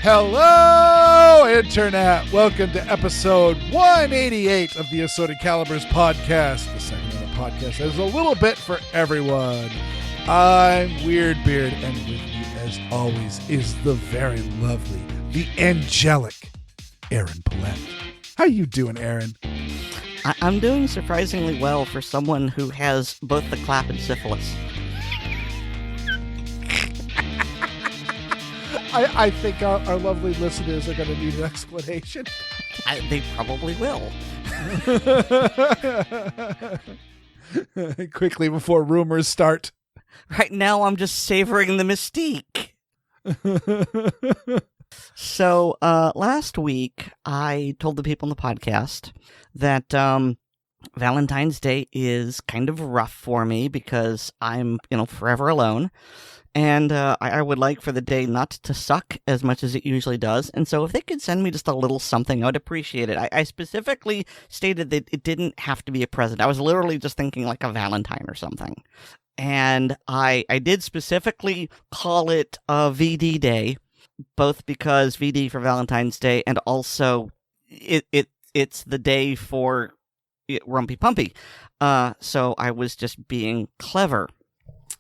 Hello, Internet! Welcome to episode 188 of the Assorted Calibers podcast, the segment of the podcast that is a little bit for everyone. I'm Weer'd, and with me, as always, is the very lovely, the angelic Aaron Paulette. How you doing, Aaron? I'm doing surprisingly well for someone who has both the clap and syphilis. I think our lovely listeners are going to need an explanation. They probably will. Quickly before rumors start. Right now, I'm just savoring the mystique. So, last week, I told the people in the podcast that Valentine's Day is kind of rough for me because I'm, forever alone. And I would like for the day not to suck as much as it usually does. And so if they could send me just a little something, I would appreciate it. I specifically stated that it didn't have to be a present. I was literally just thinking like a Valentine or something. And I did specifically call it a VD Day, both because VD for Valentine's Day and also it's the day for Rumpy Pumpy. So I was just being clever.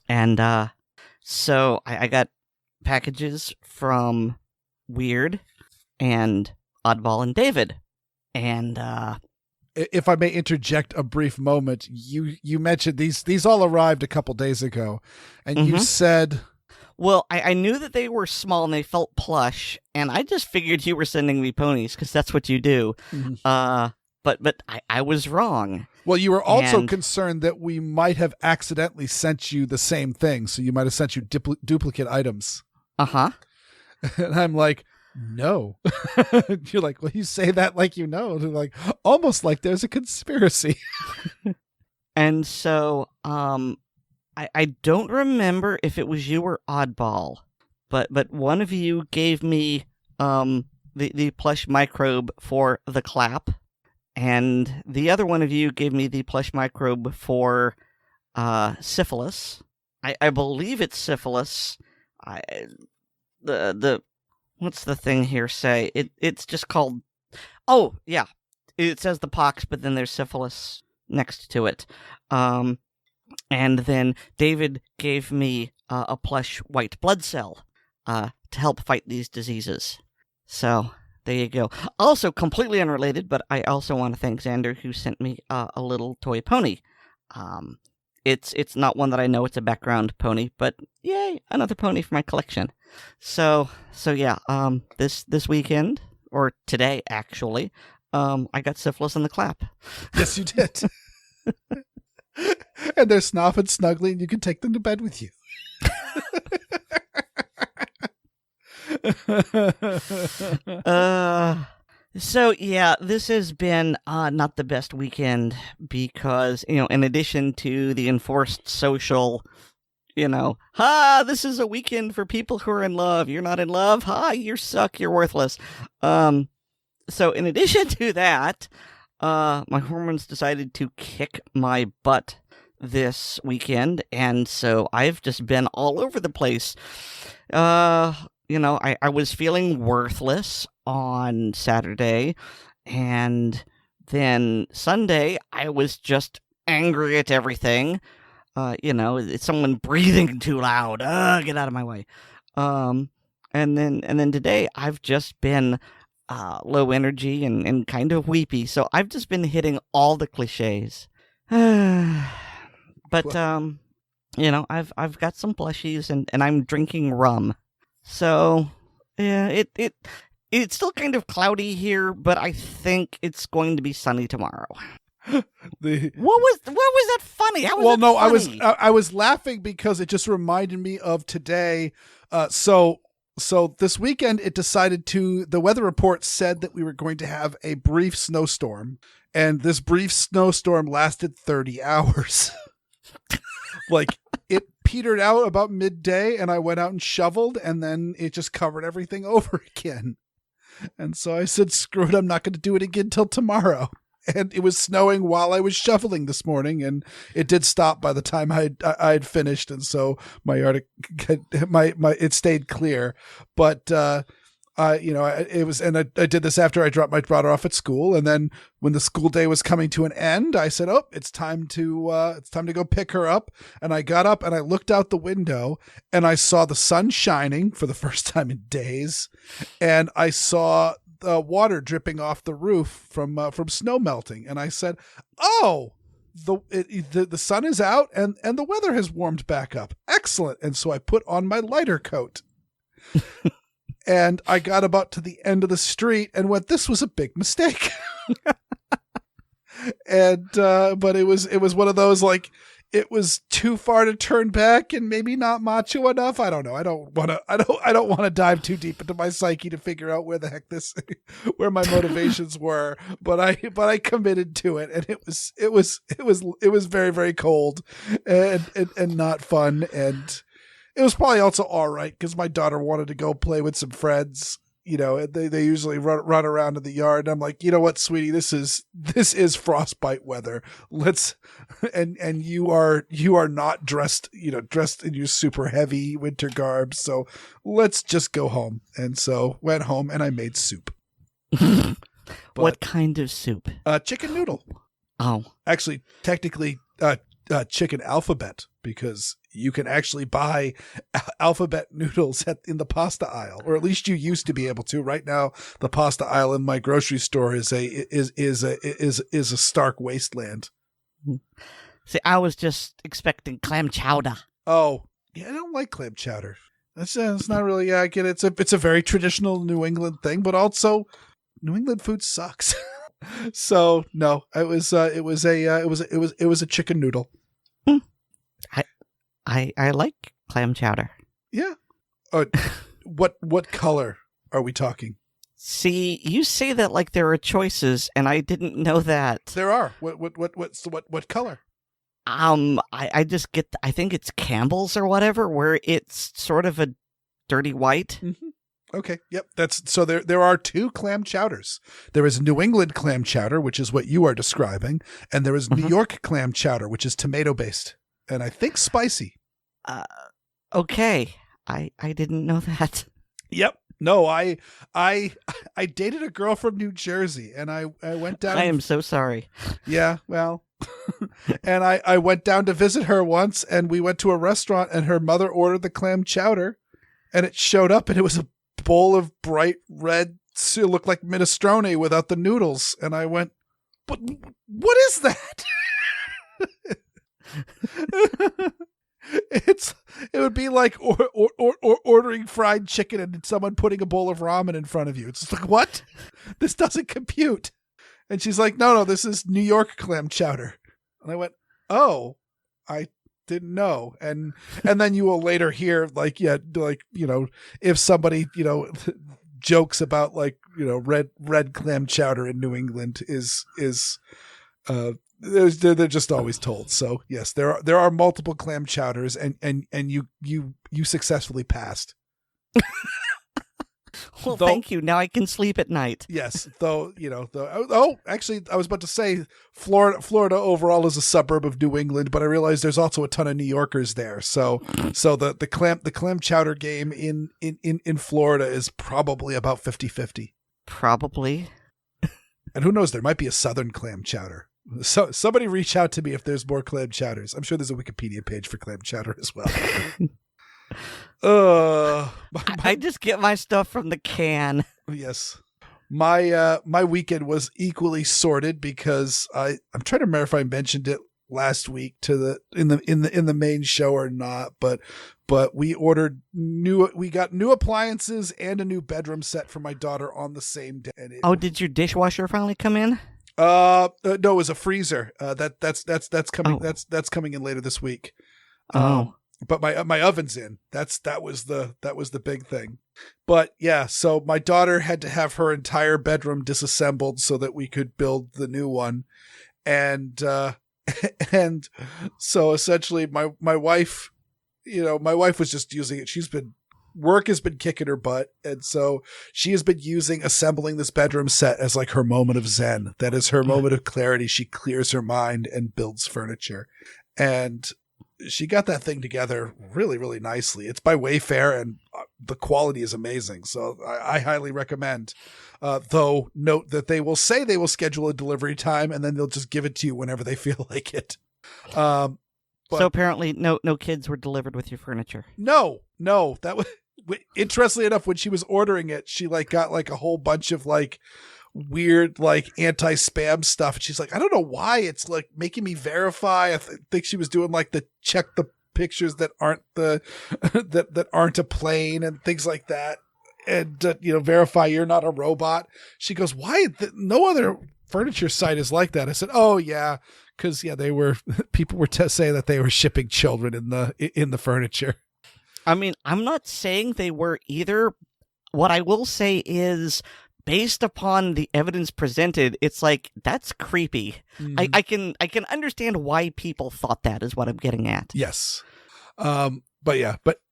And so I got packages from Weer'd and Oddball and David. And if I may interject a brief moment, you mentioned these all arrived a couple days ago, and you said, well, I knew that they were small and they felt plush, and I just figured you were sending me ponies because that's what you do. Mm-hmm. But I was wrong. Well, you were also concerned that we might have accidentally sent you the same thing, so you might have sent you duplicate items. Uh-huh. And I'm like, no. You're like, well, you say that like you know. They're like, almost like there's a conspiracy. And so I don't remember if it was you or Oddball, but one of you gave me the plush microbe for the clap. And the other one of you gave me the plush microbe for syphilis. I believe it's syphilis. The what's the thing here say? It's just called. Oh yeah, it says the pox, but then there's syphilis next to it. And then David gave me a plush white blood cell to help fight these diseases. So. There you go. Also, completely unrelated, but I also want to thank Xander, who sent me a little toy pony. It's not one that I know. It's a background pony, but yay, another pony for my collection. So yeah. This weekend or today actually, I got syphilis in the clap. Yes, you did. And they're snobbing and snuggly, and you can take them to bed with you. So yeah, this has been not the best weekend because, in addition to the enforced social, this is a weekend for people who are in love. You're not in love? You suck. You're worthless. So in addition to that, my hormones decided to kick my butt this weekend, and so I've just been all over the place. I was feeling worthless on Saturday, and then Sunday, I was just angry at everything. It's someone breathing too loud. Get out of my way. And then today, I've just been low energy and kind of weepy, so I've just been hitting all the cliches. But, I've got some plushies, and I'm drinking rum. So, yeah, it's still kind of cloudy here, but I think it's going to be sunny tomorrow. What was that funny? How was funny? I was laughing because it just reminded me of today. So this weekend the weather report said that we were going to have a brief snowstorm, and this brief snowstorm lasted 30 hours. Like it petered out about midday and I went out and shoveled and then it just covered everything over again. And so I said, screw it, I'm not going to do it again till tomorrow. And it was snowing while I was shoveling this morning, and it did stop by the time I had finished, and so my yard, it stayed clear. But I did this after I dropped my daughter off at school, and then when the school day was coming to an end, I said, "Oh, it's time to go pick her up." And I got up and I looked out the window, and I saw the sun shining for the first time in days, and I saw the water dripping off the roof from snow melting, and I said, "Oh, the sun is out and the weather has warmed back up. Excellent!" And so I put on my lighter coat, and I got about to the end of the street and went, "This was a big mistake." And but it was one of those, like, it was too far to turn back and maybe not macho enough. I don't know. I don't want to dive too deep into my psyche to figure out where the heck where my motivations were, but I committed to it, and it was very, very cold and not fun. And it was probably also all right because my daughter wanted to go play with some friends. You know, they usually run around in the yard. And I'm like, you know what, sweetie, this is frostbite weather. And you are not dressed in your super heavy winter garb. So let's just go home. And so went home and I made soup. What kind of soup? Chicken noodle. Oh, actually, technically, chicken alphabet, because you can actually buy alphabet noodles in the pasta aisle, or at least you used to be able to. Right now, the pasta aisle in my grocery store is a stark wasteland. See, I was just expecting clam chowder. Oh, yeah, I don't like clam chowder. It's not really. Yeah, I get it. It's a very traditional New England thing, but also New England food sucks. So no, it was a chicken noodle. I like clam chowder. Yeah. What color are we talking? See, you say that like there are choices, and I didn't know that. There are. What color? I just get. I think it's Campbell's or whatever, where it's sort of a dirty white. Mm-hmm. Okay. Yep. There are two clam chowders. There is New England clam chowder, which is what you are describing, and there is New York clam chowder, which is tomato based and I think spicy. Okay. I didn't know that. Yep. No, I dated a girl from New Jersey, and I went down. I am so sorry. Yeah, well, and I went down to visit her once, and we went to a restaurant, and her mother ordered the clam chowder, and it showed up, and it was a bowl of bright red, it looked like minestrone without the noodles, and I went, "But what is that?" It would be like ordering fried chicken and someone putting a bowl of ramen in front of you. It's like, what? This doesn't compute. And she's like, no, this is New York clam chowder. And I went, oh, I didn't know. And then you will later hear if somebody, jokes about red clam chowder in New England is they're just always told. So yes, there are multiple clam chowders, and you successfully passed. Well, thank you. Now I can sleep at night. Yes, actually, I was about to say Florida overall is a suburb of New England, but I realized there's also a ton of New Yorkers there. So the clam chowder game in Florida is probably about 50-50. Probably. And who knows, there might be a southern clam chowder. So somebody reach out to me if there's more clam chowders. I'm sure there's a Wikipedia page for clam chowder as well. I just get my stuff from the can. Yes. My weekend was equally sorted because I'm trying to remember if I mentioned it last week in the main show or not, but we got new appliances and a new bedroom set for my daughter on the same day. Did your dishwasher finally come in? No, it was a freezer. That's coming. That's coming in later this week. But my oven's in. That was the big thing. But yeah, so my daughter had to have her entire bedroom disassembled so that we could build the new one. And And so essentially my wife, my wife was just using it. Work has been kicking her butt. And so she has been assembling this bedroom set as like her moment of zen. That is her moment of clarity. She clears her mind and builds furniture. And she got that thing together really, really nicely. It's by Wayfair and the quality is amazing. So I highly recommend, though note that they will say they will schedule a delivery time and then they'll just give it to you whenever they feel like it. So apparently no kids were delivered with your furniture. No, that was interestingly enough, when she was ordering it, she like got like a whole bunch of like weird like anti-spam stuff, and she's like, I don't know why it's like making me verify. I think she was doing like the check the pictures that aren't that aren't a plane and things like that, and verify you're not a robot. She goes, why no other furniture site is like that? I said, oh yeah, because people were saying that they were shipping children in the furniture. I mean, I'm not saying they were either. What I will say is, based upon the evidence presented, it's like, that's creepy. Mm-hmm. I can understand why people thought that, is what I'm getting at. Yes. But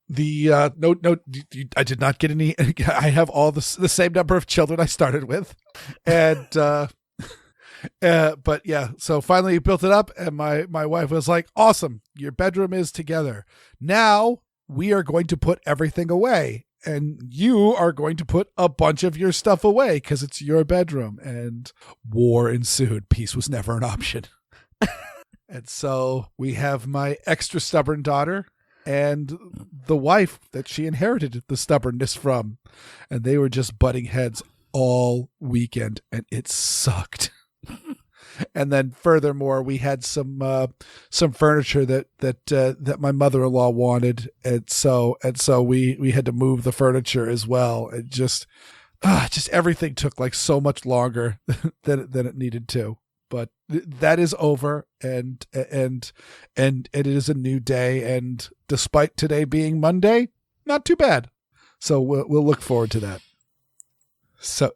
the no, I did not get any. I have all the same number of children I started with, and but yeah. So finally, we built it up, and my wife was like, "Awesome, your bedroom is together. Now we are going to put everything away." And you are going to put a bunch of your stuff away because it's your bedroom. And war ensued. Peace was never an option. And so we have my extra stubborn daughter and the wife that she inherited the stubbornness from. And they were just butting heads all weekend, and it sucked. And then furthermore, we had some furniture that my mother-in-law wanted, and so we had to move the furniture as well. It just everything took like so much longer than it needed to. But that is over, and it is a new day. And despite today being Monday, not too bad. So we'll look forward to that. So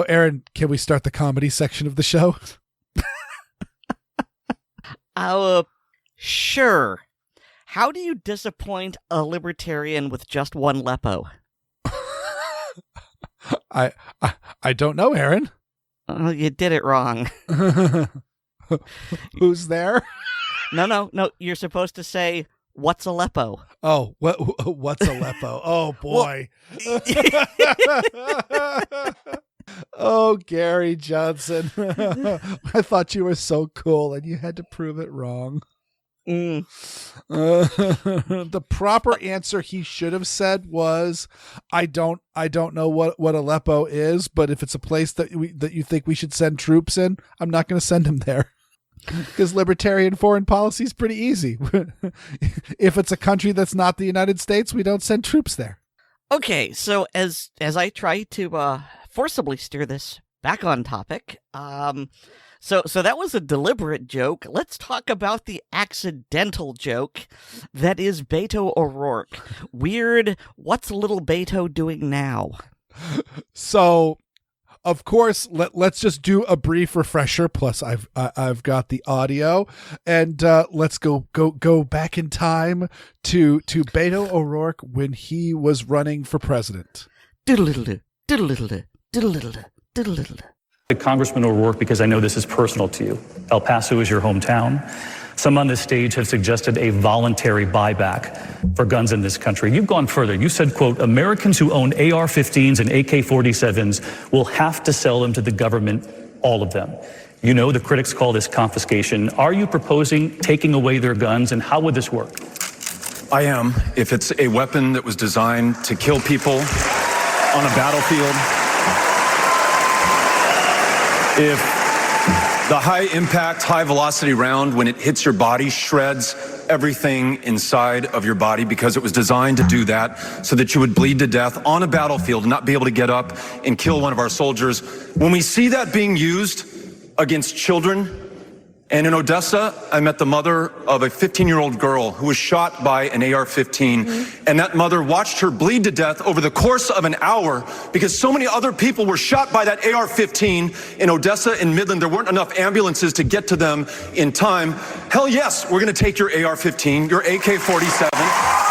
Aaron, can we start the comedy section of the show? Sure. How do you disappoint a libertarian with just one lepo? I don't know, Aaron. You did it wrong. Who's there? No. You're supposed to say, what's a lepo? Oh, what's a lepo? Oh, boy. Oh, Gary Johnson. I thought you were so cool and you had to prove it wrong. The proper answer he should have said was, I don't know what Aleppo is, but if it's a place that you think we should send troops in, I'm not going to send them there. Because libertarian foreign policy is pretty easy. If it's a country that's not the United States, we don't send troops there. Okay, so as I try to forcibly steer this back on topic, so that was a deliberate joke. Let's talk about the accidental joke that is Beto O'Rourke. Weer'd, what's little Beto doing now? So, of course, let's just do a brief refresher. Plus, I've got the audio, and let's go back in time to Beto O'Rourke when he was running for president. Congressman O'Rourke, because I know this is personal to you. El Paso is your hometown. Some on this stage have suggested a voluntary buyback for guns in this country. You've gone further. You said, quote, Americans who own AR-15s and AK-47s will have to sell them to the government, all of them. You know the critics call this confiscation. Are you proposing taking away their guns, and how would this work? I am. If it's a weapon that was designed to kill people on a battlefield, if the high-impact, high-velocity round, when it hits your body, shreds everything inside of your body because it was designed to do that so that you would bleed to death on a battlefield and not be able to get up and kill one of our soldiers. When we see that being used against children, And in Odessa, I met the mother of a 15-year-old girl who was shot by an AR-15. And that mother watched her bleed to death over the course of an hour because so many other people were shot by that AR-15 in Odessa and Midland. There weren't enough ambulances to get to them in time. Hell yes, we're going to take your AR-15, your AK-47.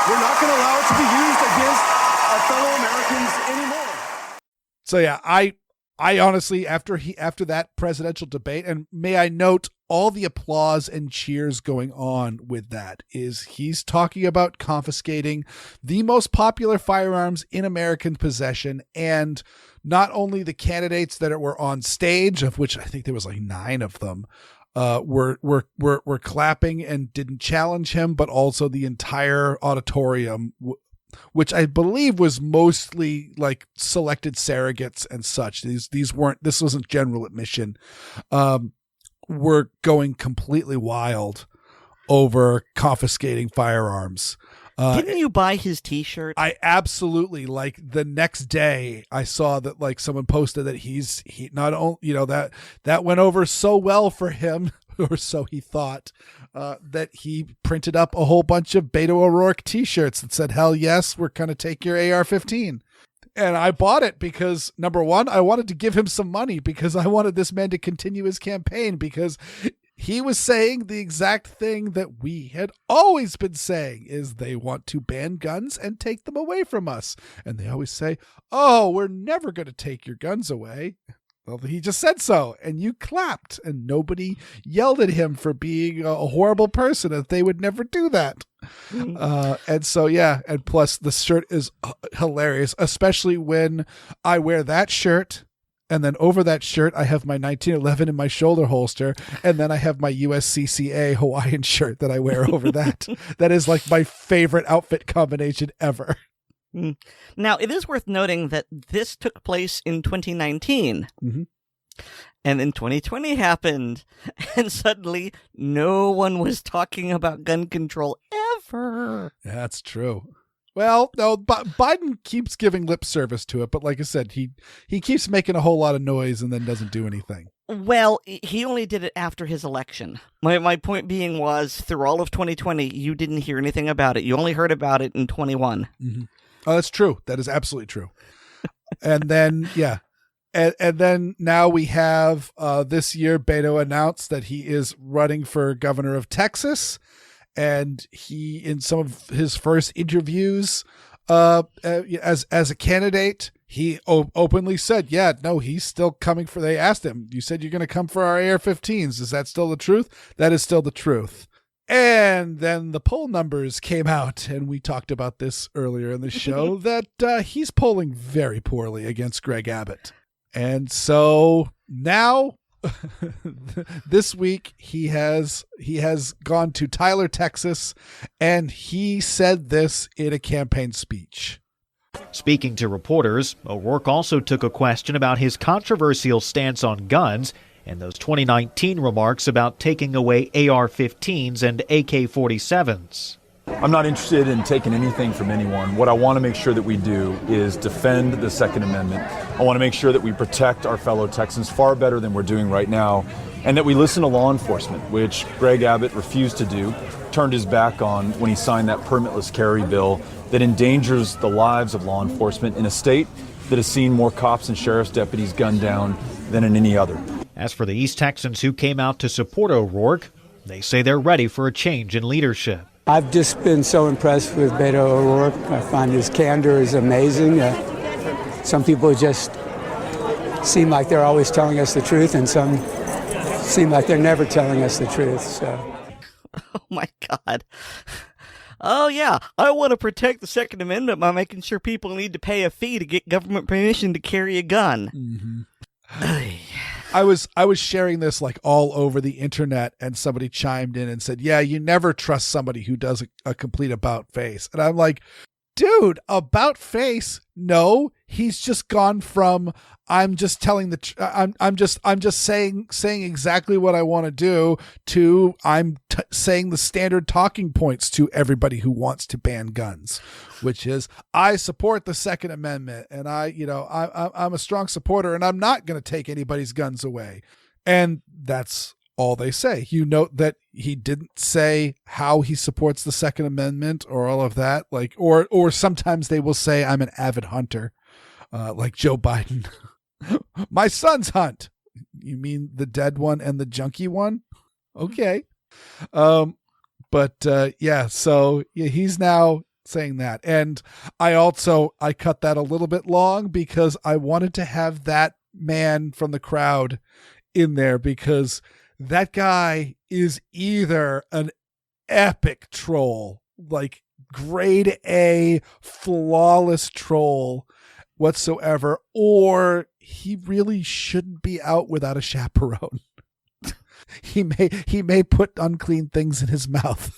We're not going to allow it to be used against our fellow Americans anymore. So yeah, I honestly, after that presidential debate, and may I note all the applause and cheers going on with that, is he's talking about confiscating the most popular firearms in American possession, and not only the candidates that were on stage, of which I think there was like 9 of them, were clapping and didn't challenge him, but also the entire auditorium, which I believe was mostly like selected surrogates and such. This wasn't general admission. Were going completely wild over confiscating firearms. Didn't you buy his t-shirt? I absolutely, like, the next day I saw that, like, someone posted that he not only, that went over so well for him, or so he thought, that he printed up a whole bunch of Beto O'Rourke t-shirts that said, hell yes, we're going to take your AR-15. And I bought it because, number one, I wanted to give him some money because I wanted this man to continue his campaign, because he was saying the exact thing that we had always been saying, is they want to ban guns and take them away from us. And they always say, oh, we're never going to take your guns away. Well, he just said so, and you clapped, and nobody yelled at him for being a horrible person, and they would never do that. And so, yeah, and plus the shirt is hilarious, especially when I wear that shirt, and then over that shirt, I have my 1911 in my shoulder holster, and then I have my USCCA Hawaiian shirt that I wear over that. That is like my favorite outfit combination ever. Now, it is worth noting that this took place in 2019. Mm-hmm. And then 2020 happened, and suddenly no one was talking about gun control ever. That's true. Well, no, Biden keeps giving lip service to it, but like I said, he keeps making a whole lot of noise and then doesn't do anything. Well, he only did it after his election. My point being was, through all of 2020, you didn't hear anything about it. You only heard about it in 21. Mm-hmm. Oh, that's true. That is absolutely true. And then, yeah. And then now we have this year, Beto announced that he is running for governor of Texas. And he, in some of his first interviews as a candidate, he openly said, yeah, no, he's still coming for, they asked him, you said you're going to come for our AR-15s. Is that still the truth? That is still the truth. And then the poll numbers came out, and we talked about this earlier in the show, that he's polling very poorly against Greg Abbott. And so now, this week, he has gone to Tyler, Texas, and he said this in a campaign speech. Speaking to reporters, O'Rourke also took a question about his controversial stance on guns and those 2019 remarks about taking away AR-15s and AK-47s. I'm not interested in taking anything from anyone. What I want to make sure that we do is defend the Second Amendment. I want to make sure that we protect our fellow Texans far better than we're doing right now, and that we listen to law enforcement, which Greg Abbott refused to do, turned his back on when he signed that permitless carry bill that endangers the lives of law enforcement in a state that has seen more cops and sheriff's deputies gunned down than in any other. As for the East Texans who came out to support O'Rourke, they say they're ready for a change in leadership. I've just been so impressed with Beto O'Rourke. I find his candor is amazing. Some people just seem like they're always telling us the truth, and some seem like they're never telling us the truth. So. Oh, my God. Oh, yeah, I want to protect the Second Amendment by making sure people need to pay a fee to get government permission to carry a gun. Mm-hmm. I was sharing this like all over the internet, and somebody chimed in and said, yeah, you never trust somebody who does a complete about face. And I'm like, dude, about face? No, he's just gone from I'm just telling I'm just saying exactly what I want to do to I'm saying the standard talking points to everybody who wants to ban guns, which is I support the Second Amendment, and I'm a strong supporter, and I'm not going to take anybody's guns away. And that's all they say. You note that he didn't say how he supports the Second Amendment or all of that. Like, or sometimes they will say, I'm an avid hunter, like Joe Biden. My sons hunt. You mean the dead one and the junkie one? Okay. So he's now saying that. And I cut that a little bit long because I wanted to have that man from the crowd in there, because that guy is either an epic troll, like grade A, flawless troll whatsoever, or he really shouldn't be out without a chaperone. He may put unclean things in his mouth.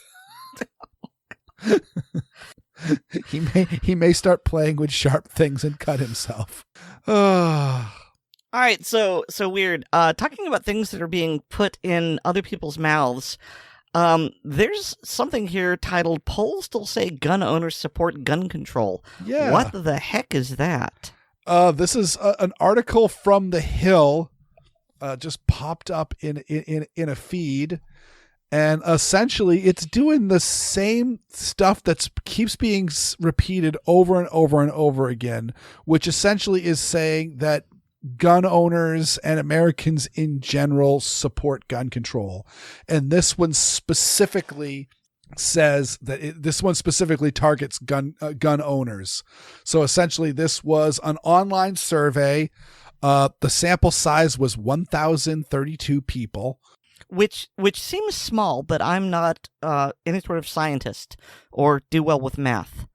He may start playing with sharp things and cut himself. All right, so Weer'd. Talking about things that are being put in other people's mouths, there's something here titled "Polls Still Say Gun Owners Support Gun Control." Yeah. What the heck is that? This is an article from The Hill, just popped up in a feed, and essentially it's doing the same stuff that keeps being repeated over and over and over again, which essentially is saying that gun owners and Americans in general support gun control. And this one specifically says that this one specifically targets gun owners. So essentially this was an online survey. The sample size was 1,032 people. Which seems small, but I'm not any sort of scientist or do well with math.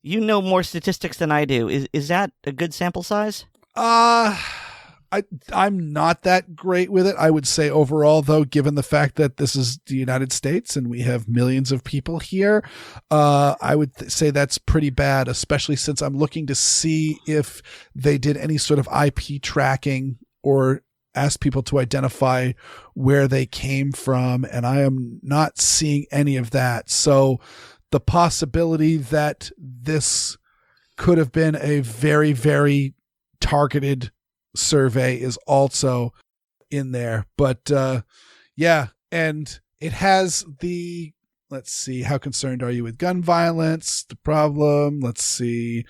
You know more statistics than I do. Is that a good sample size? I'm not that great with it. I would say overall, though, given the fact that this is the United States and we have millions of people here, I would say that's pretty bad, especially since I'm looking to see if they did any sort of IP tracking or asked people to identify where they came from. And I am not seeing any of that. So the possibility that this could have been a very, very targeted survey is also in there. But and it has the, let's see, how concerned are you with gun violence? The problem, let's see,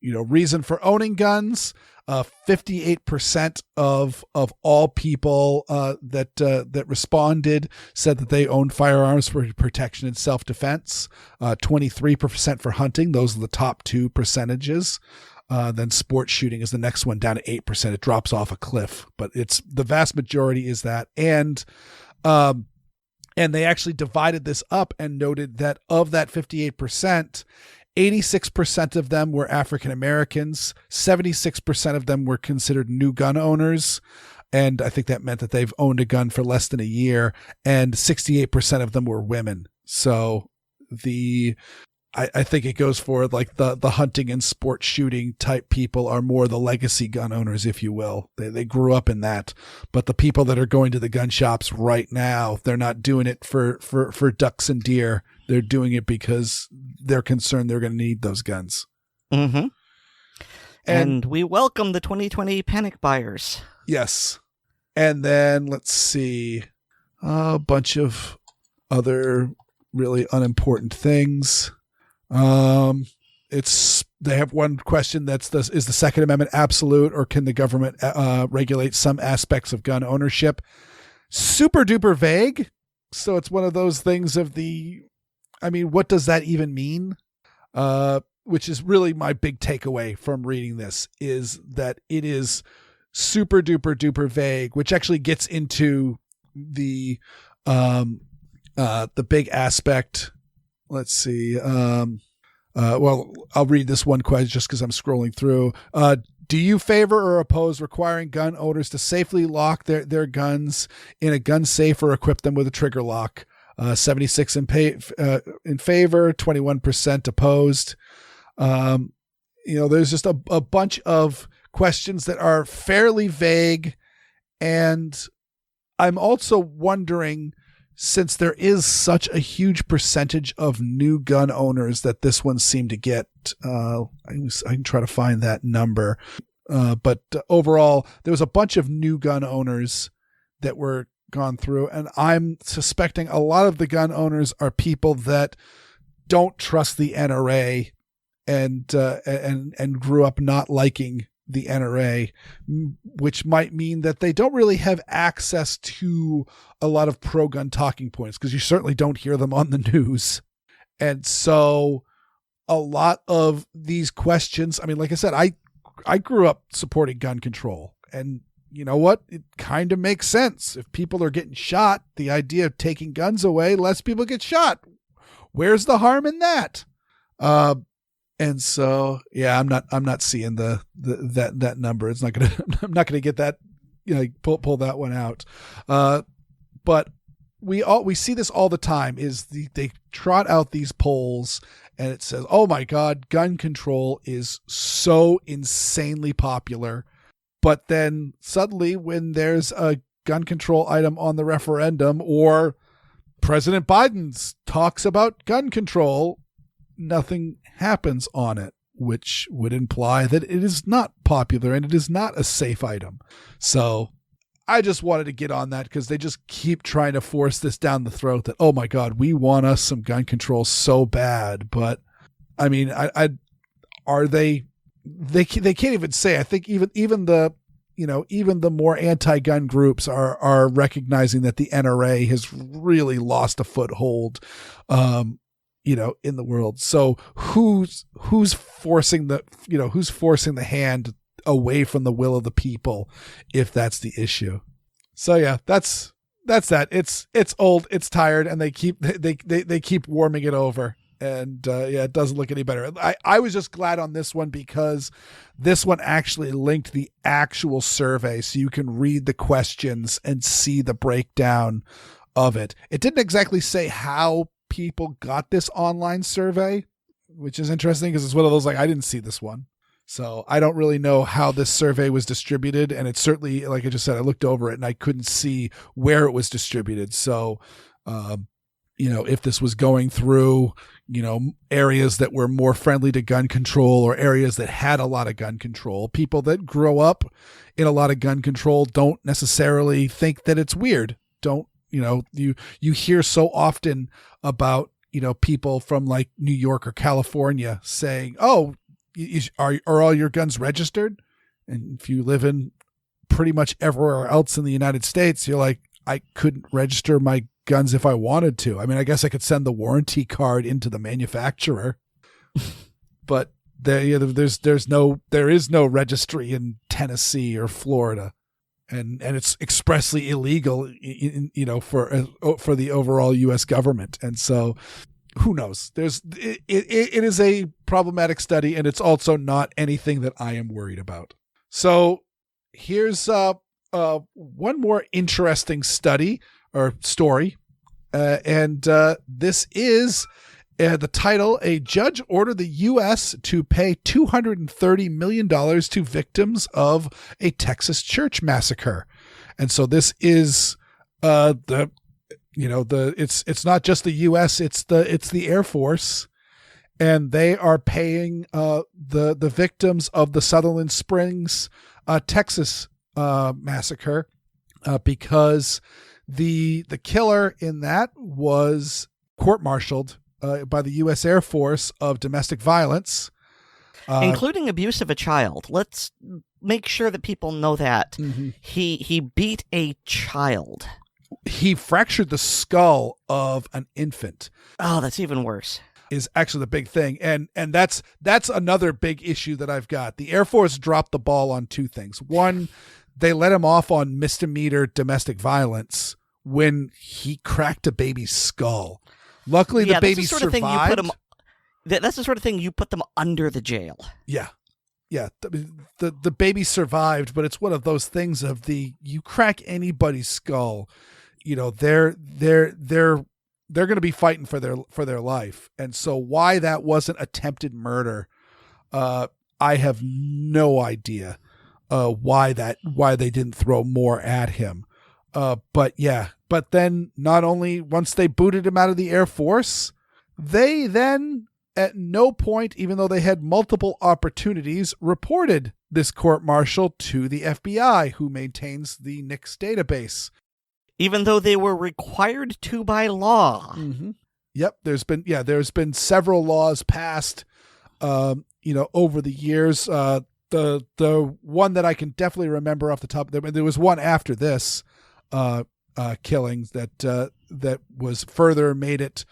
reason for owning guns. 58% of all people that responded said that they owned firearms for protection and self-defense. 23% for hunting. Those are the top two percentages. Then sports shooting is the next one, down to 8%. It drops off a cliff, but it's the vast majority is that. And they actually divided this up and noted that of that 58%, 86% of them were African Americans, 76% of them were considered new gun owners, and I think that meant that they've owned a gun for less than a year, and 68% of them were women. So I think it goes for like the hunting and sport shooting type people are more the legacy gun owners, if you will. They grew up in that. But the people that are going to the gun shops right now, they're not doing it for ducks and deer. They're doing it because they're concerned they're going to need those guns. Mm-hmm. And we welcome the 2020 panic buyers. Yes. And then let's see a bunch of other really unimportant things. They have one question is the Second Amendment absolute, or can the government regulate some aspects of gun ownership? Super duper vague. So it's one of those things what does that even mean? Which is really my big takeaway from reading this, is that it is super duper duper vague, which actually gets into the big aspect. Let's see. Well, I'll read this one question just because I'm scrolling through. Do you favor or oppose requiring gun owners to safely lock their guns in a gun safe or equip them with a trigger lock? 76 in favor, 21% opposed. There's just a bunch of questions that are fairly vague. And I'm also wondering, since there is such a huge percentage of new gun owners that this one seemed to get, I can try to find that number. But overall, there was a bunch of new gun owners that were gone through, and I'm suspecting a lot of the gun owners are people that don't trust the NRA and grew up not liking the NRA, which might mean that they don't really have access to a lot of pro-gun talking points, because you certainly don't hear them on the news. And so a lot of these questions, I mean, like I said, I grew up supporting gun control, and you know what? It kind of makes sense. If people are getting shot, the idea of taking guns away, less people get shot. Where's the harm in that? And so, yeah, I'm not seeing that number. It's not gonna. I'm not gonna get that. Pull that one out. But we see this all the time. They trot out these polls, and it says, "Oh my God, gun control is so insanely popular." But then suddenly, when there's a gun control item on the referendum, or President Biden talks about gun control, nothing happens on it, which would imply that it is not popular and it is not a safe item. So I just wanted to get on that, because they just keep trying to force this down the throat that, oh my God, we want us some gun control so bad. But I mean, are they can't even say. I think even the more anti-gun groups are recognizing that the NRA has really lost a foothold, in the world. So who's forcing the hand away from the will of the people, if that's the issue? So yeah, that's that. It's old, it's tired, and they keep warming it over. And it doesn't look any better. I was just glad on this one, because this one actually linked the actual survey, so you can read the questions and see the breakdown of it. It didn't exactly say how people got this online survey, which is interesting, because it's one of those, like, I didn't see this one. So I don't really know how this survey was distributed. And it's certainly, like I just said, I looked over it and I couldn't see where it was distributed. So, if this was going through, areas that were more friendly to gun control, or areas that had a lot of gun control, people that grow up in a lot of gun control don't necessarily think that it's weird. You hear so often about, people from like New York or California saying, oh, are all your guns registered? And if you live in pretty much everywhere else in the United States, you're like, I couldn't register my guns if I wanted to. I mean, I guess I could send the warranty card into the manufacturer, but there is no registry in Tennessee or Florida, and it's expressly illegal, for the overall U.S. government. And so, who knows? It is a problematic study, and it's also not anything that I am worried about. So here's one more interesting study or story. This is the title: A judge ordered the U.S. to pay $230 million to victims of a Texas church massacre. And so this is it's not just the U.S., it's the Air Force, and they are paying the victims of the Sutherland Springs, Texas massacre, because the killer in that was court-martialed by the U.S. Air Force of domestic violence, including abuse of a child. Let's make sure that people know that. Mm-hmm. He beat a child. He fractured the skull of an infant. Oh, that's even worse. Is actually the big thing. And that's another big issue that I've got. The Air Force dropped the ball on two things. One, they let him off on misdemeanor domestic violence when he cracked a baby's skull. Luckily, the baby survived. That's the sort of thing you put them under the jail. Yeah. Yeah. The baby survived, but it's one of those things of you crack anybody's skull, they're going to be fighting for their life. And so why that wasn't attempted murder, I have no idea why they didn't throw more at him. But then not only once they booted him out of the Air Force, they then at no point, even though they had multiple opportunities, reported this court-martial to the FBI, who maintains the NICS database. Even though they were required to by law. Mm-hmm. Yep, there's been several laws passed, over the years. The one that I can definitely remember off the top, there was one after this killing that was further made it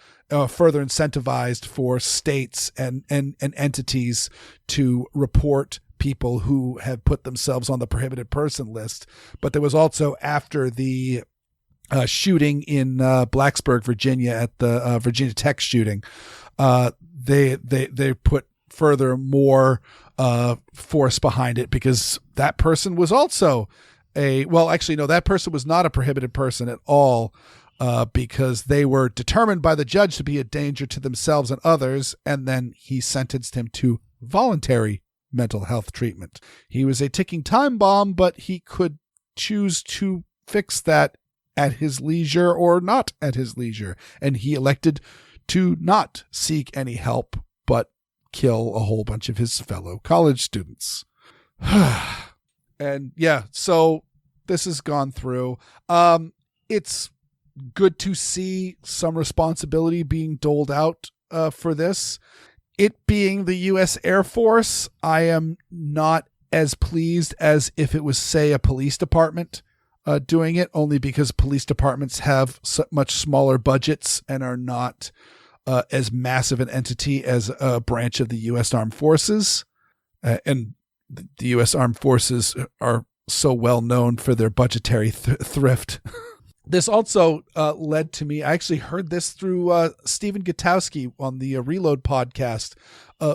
further incentivized for states and entities to report people who have put themselves on the prohibited person list. But there was also after the shooting in Blacksburg, Virginia, at the Virginia Tech shooting, they put further more force behind it, because that person was also that person was not a prohibited person at all, because they were determined by the judge to be a danger to themselves and others, and then he sentenced him to voluntary mental health treatment. He was a ticking time bomb, but he could choose to fix that at his leisure or not at his leisure, and he elected to not seek any help but kill a whole bunch of his fellow college students. And yeah, so this has gone through. It's good to see some responsibility being doled out for this. It being the U.S. Air Force, I am not as pleased as if it was, say, a police department doing it, only because police departments have much smaller budgets and are not as massive an entity as a branch of the U.S. Armed Forces. And the U.S. Armed Forces are so well known for their budgetary thrift. This also led to me, I actually heard this through Stephen Gutowski on the Reload podcast,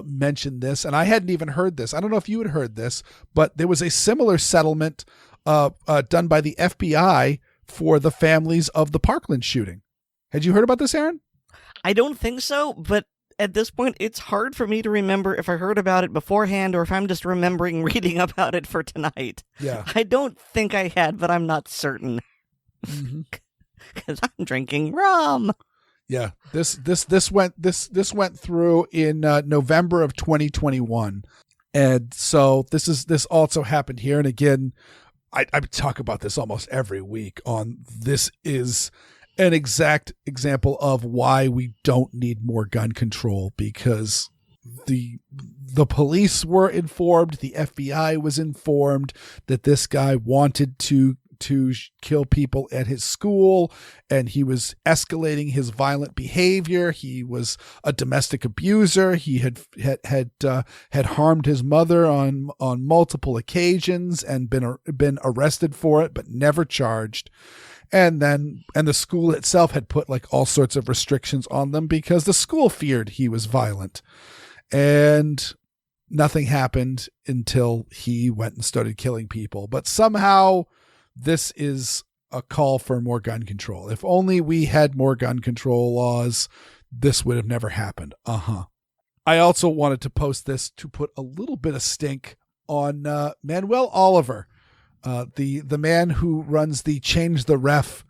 mentioned this, and I hadn't even heard this. I don't know if you had heard this, but there was a similar settlement done by the FBI for the families of the Parkland shooting. Had you heard about this, Aaron? I don't think so, but at this point, it's hard for me to remember if I heard about it beforehand or if I'm just remembering reading about it for tonight. Yeah. I don't think I had, but I'm not certain. Because I'm drinking rum. Yeah, this went through in November of 2021, and so this also happened here. And again, I talk about this almost every week. This is an exact example of why we don't need more gun control, because the police were informed, the FBI was informed that this guy wanted to kill people at his school, and he was escalating his violent behavior. He was a domestic abuser. He had harmed his mother on multiple occasions and been arrested for it, but never charged. And the school itself had put like all sorts of restrictions on them because the school feared he was violent. And nothing happened until he went and started killing people. But somehow this is a call for more gun control. If only we had more gun control laws, this would have never happened. I also wanted to post this to put a little bit of stink on Manuel Oliver, the man who runs the Change the Ref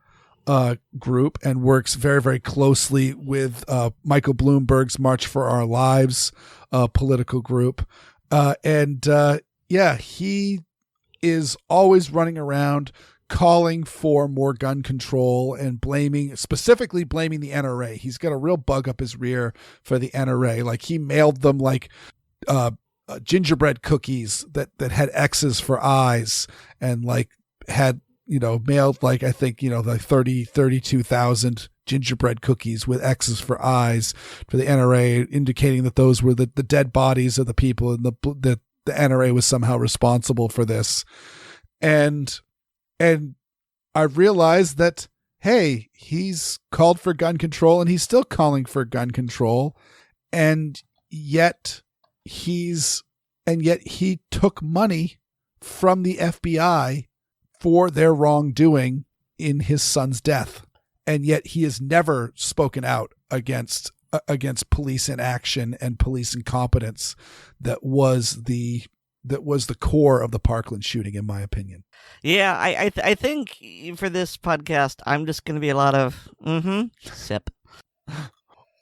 group and works very, very closely with Michael Bloomberg's March for Our Lives political group. He is always running around calling for more gun control and specifically blaming the NRA. He's got a real bug up his rear for the NRA. Like, he mailed them gingerbread cookies that had X's for eyes, and had mailed I think 32,000 gingerbread cookies with X's for eyes for the NRA, indicating that those were the dead bodies of the people, and the NRA was somehow responsible for this. And I realized that, hey, he's called for gun control and he's still calling for gun control. And yet he took money from the FBI for their wrongdoing in his son's death. And yet he has never spoken out against police inaction and police incompetence that was the core of the Parkland shooting, in my opinion. Yeah, I think for this podcast, I'm just going to be a lot of sip.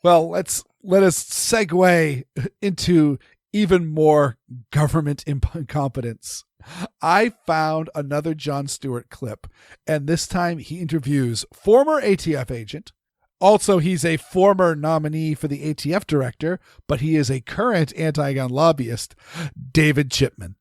Well, let's let us segue into even more government incompetence. I found another Jon Stewart clip, and this time he interviews former ATF agent. Also, he's a former nominee for the ATF director, but he is a current anti-gun lobbyist, David Chipman.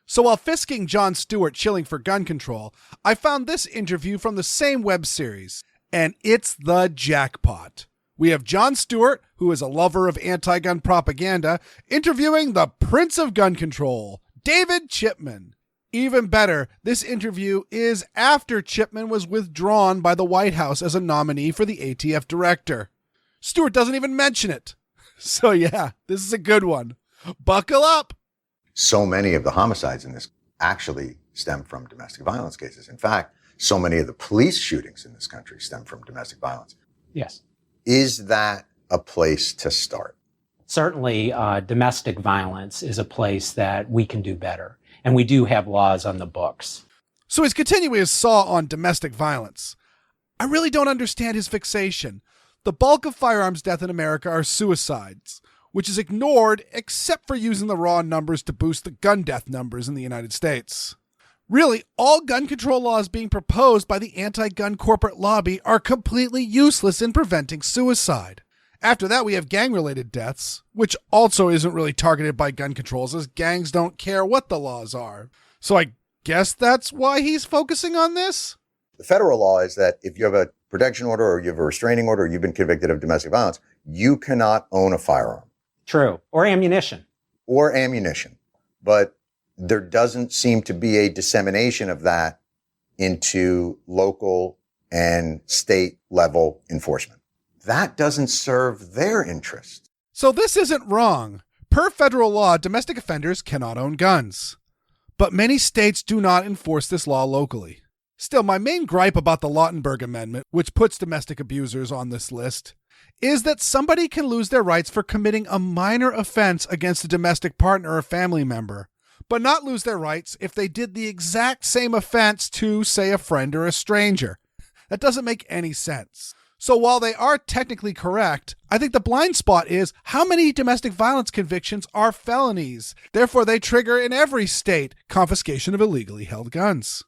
So while fisking Jon Stewart chilling for gun control, I found this interview from the same web series, and it's the jackpot. We have Jon Stewart, who is a lover of anti-gun propaganda, interviewing the Prince of Gun Control, David Chipman. Even better, this interview is after Chipman was withdrawn by the White House as a nominee for the ATF director. Stewart doesn't even mention it. So yeah, this is a good one. Buckle up. So many of the homicides in this actually stem from domestic violence cases. In fact, so many of the police shootings in this country stem from domestic violence. Yes. Is that a place to start? Certainly, domestic violence is a place that we can do better. And we do have laws on the books. So he's continuing his saw on domestic violence. I really don't understand his fixation. The bulk of firearms deaths in America are suicides, which is ignored except for using the raw numbers to boost the gun death numbers in the United States. Really, all gun control laws being proposed by the anti-gun corporate lobby are completely useless in preventing suicide. After that, we have gang-related deaths, which also isn't really targeted by gun controls, as gangs don't care what the laws are. So I guess that's why he's focusing on this? The federal law is that if you have a protection order or you have a restraining order or you've been convicted of domestic violence, you cannot own a firearm. True. Or ammunition. Or ammunition. But there doesn't seem to be a dissemination of that into local and state level enforcement. That doesn't serve their interest. So this isn't wrong. Per federal law, domestic offenders cannot own guns. But many states do not enforce this law locally. Still, my main gripe about the Lautenberg Amendment, which puts domestic abusers on this list, is that somebody can lose their rights for committing a minor offense against a domestic partner or family member, but not lose their rights if they did the exact same offense to, say, a friend or a stranger. That doesn't make any sense. So while they are technically correct, I think the blind spot is how many domestic violence convictions are felonies. Therefore, they trigger in every state confiscation of illegally held guns.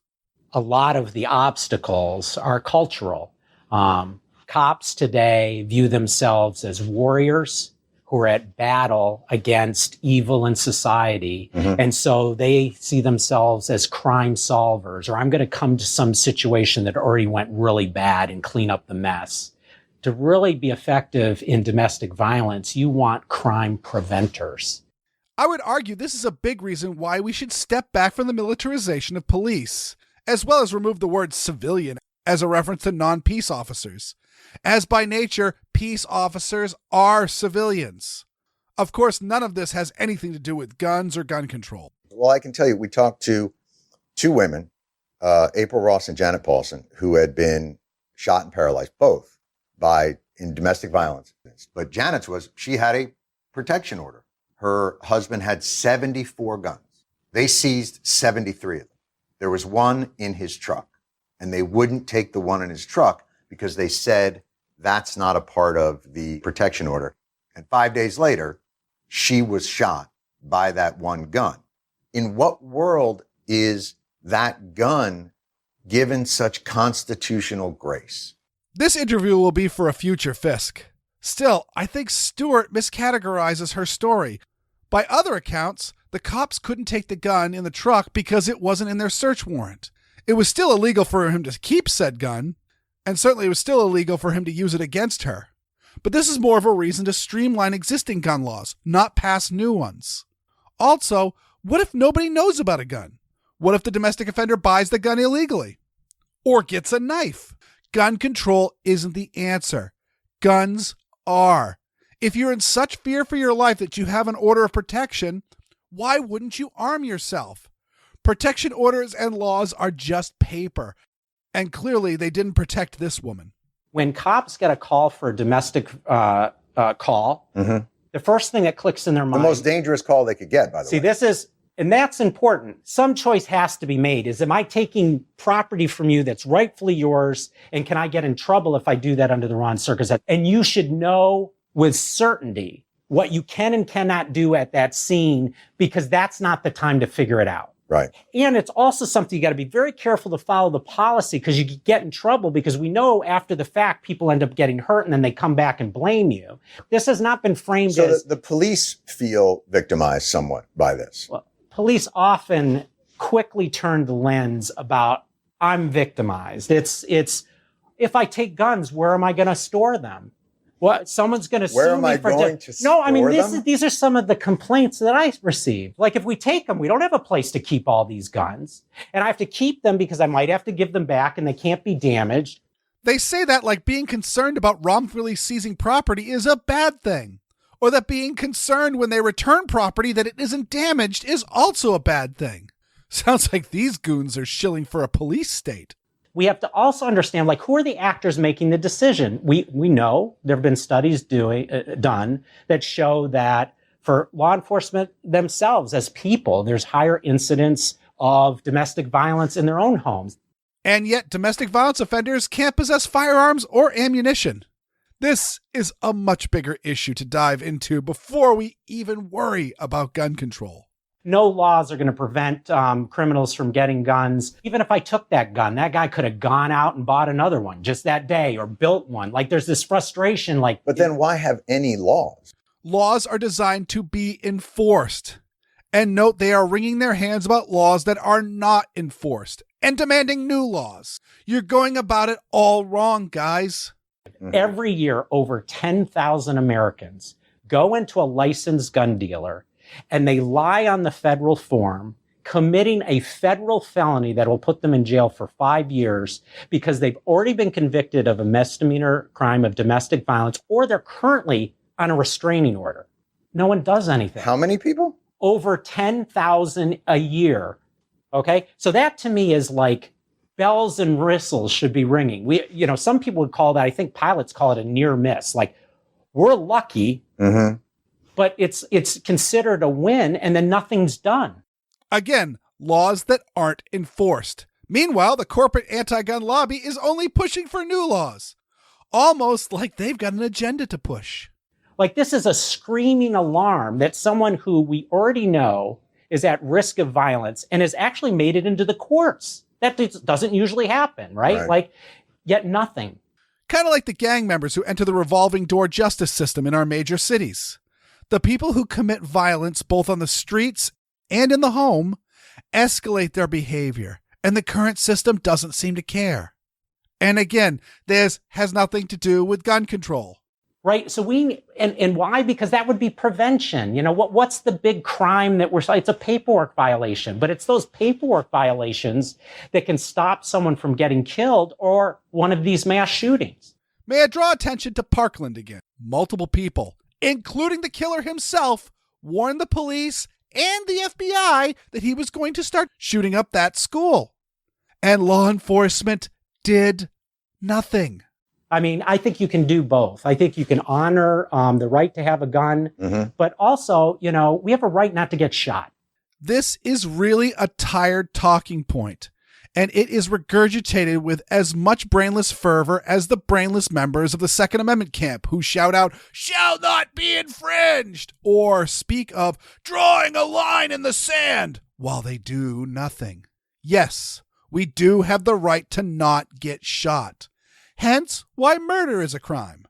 A lot of the obstacles are cultural. Cops today view themselves as warriors who are at battle against evil in society. Mm-hmm. And so they see themselves as crime solvers, or I'm going to come to some situation that already went really bad and clean up the mess. To really be effective in domestic violence, you want crime preventers. I would argue this is a big reason why we should step back from the militarization of police, as well as remove the word civilian as a reference to non-peace officers, as by nature, peace officers are civilians. Of course, none of this has anything to do with guns or gun control. Well, I can tell you, we talked to two women, April Ross and Janet Paulson, who had been shot and paralyzed, both in domestic violence. But Janet's she had a protection order. Her husband had 74 guns. They seized 73 of them. There was one in his truck, and they wouldn't take the one in his truck because they said that's not a part of the protection order. And 5 days later, she was shot by that one gun. In what world is that gun given such constitutional grace? This interview will be for a future Fisk. Still, I think Stewart miscategorizes her story. By other accounts, the cops couldn't take the gun in the truck because it wasn't in their search warrant. It was still illegal for him to keep said gun, and certainly it was still illegal for him to use it against her. But this is more of a reason to streamline existing gun laws, not pass new ones. Also, what if nobody knows about a gun? What if the domestic offender buys the gun illegally? Or gets a knife? Gun control isn't the answer. Guns are. If you're in such fear for your life that you have an order of protection, why wouldn't you arm yourself? Protection orders and laws are just paper. And clearly they didn't protect this woman. When cops get a call for a domestic call, mm-hmm. The first thing that clicks in their mind... The most dangerous call they could get, by the way. See, this is And that's important. Some choice has to be made. Am I taking property from you that's rightfully yours? And can I get in trouble if I do that under the wrong circumstances? And you should know with certainty what you can and cannot do at that scene, because that's not the time to figure it out. Right. And it's also something you got to be very careful to follow the policy, because you get in trouble, because we know after the fact people end up getting hurt and then they come back and blame you. This has not been framed so as... the police feel victimized somewhat by this. Well, police often quickly turn the lens about, I'm victimized. It's if I take guns, where am I going to store them? What, someone's going to sue me for... Where am I going to store No, I mean, them? these are some of the complaints that I receive. Like, if we take them, we don't have a place to keep all these guns. And I have to keep them because I might have to give them back and they can't be damaged. They say that like being concerned about wrongfully seizing property is a bad thing. Or that being concerned when they return property that it isn't damaged is also a bad thing. Sounds like these goons are shilling for a police state. We have to also understand, like, who are the actors making the decision? We know there have been studies done that show that for law enforcement themselves as people, there's higher incidence of domestic violence in their own homes. And yet domestic violence offenders can't possess firearms or ammunition. This is a much bigger issue to dive into before we even worry about gun control. No laws are going to prevent criminals from getting guns. Even if I took that gun, that guy could have gone out and bought another one just that day or built one. Like, there's this frustration. But then why have any laws? Laws are designed to be enforced. And note, they are wringing their hands about laws that are not enforced and demanding new laws. You're going about it all wrong, guys. Every year, over 10,000 Americans go into a licensed gun dealer and they lie on the federal form, committing a federal felony that will put them in jail for 5 years because they've already been convicted of a misdemeanor crime of domestic violence, or they're currently on a restraining order. No one does anything. How many people? Over 10,000 a year. Okay? So that to me is like bells and whistles should be ringing. Some people would call that, I think pilots call it a near miss. Like, we're lucky. Mm-hmm. But it's considered a win, and then nothing's done. Again, laws that aren't enforced. Meanwhile, the corporate anti-gun lobby is only pushing for new laws. Almost like they've got an agenda to push. Like, this is a screaming alarm that someone who we already know is at risk of violence and has actually made it into the courts. That doesn't usually happen, right? Like, yet nothing. Kind of like the gang members who enter the revolving door justice system in our major cities. The people who commit violence both on the streets and in the home escalate their behavior, and the current system doesn't seem to care. And again, this has nothing to do with gun control. Right. So and why? Because that would be prevention. What's the big crime that it's a paperwork violation, but it's those paperwork violations that can stop someone from getting killed or one of these mass shootings. May I draw attention to Parkland again? Multiple people, including the killer himself, warned the police and the FBI that he was going to start shooting up that school. And law enforcement did nothing. I mean, I think you can do both. I think you can honor the right to have a gun, but also, we have a right not to get shot. This is really a tired talking point, and it is regurgitated with as much brainless fervor as the brainless members of the Second Amendment camp who shout out, "Shall not be infringed," or speak of drawing a line in the sand while they do nothing. Yes, we do have the right to not get shot. Hence why murder is a crime.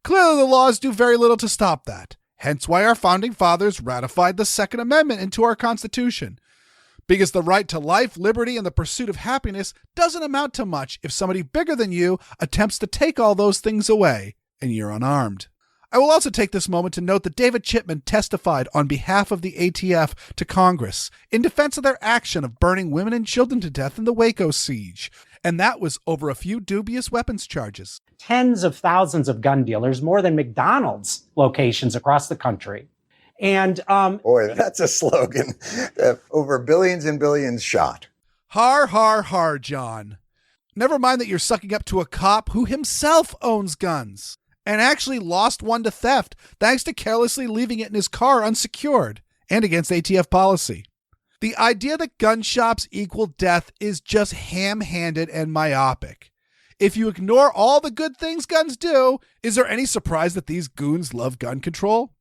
Clearly the laws do very little to stop that. Hence why our founding fathers ratified the Second Amendment into our Constitution. Because the right to life, liberty, and the pursuit of happiness doesn't amount to much if somebody bigger than you attempts to take all those things away and you're unarmed. I will also take this moment to note that David Chipman testified on behalf of the ATF to Congress in defense of their action of burning women and children to death in the Waco siege. And that was over a few dubious weapons charges. Tens of thousands of gun dealers, more than McDonald's locations across the country. And boy, that's a slogan. Over billions and billions shot. Har, har, har, John. Never mind that you're sucking up to a cop who himself owns guns and actually lost one to theft thanks to carelessly leaving it in his car unsecured and against ATF policy. The idea that gun shops equal death is just ham-handed and myopic. If you ignore all the good things guns do, is there any surprise that these goons love gun control?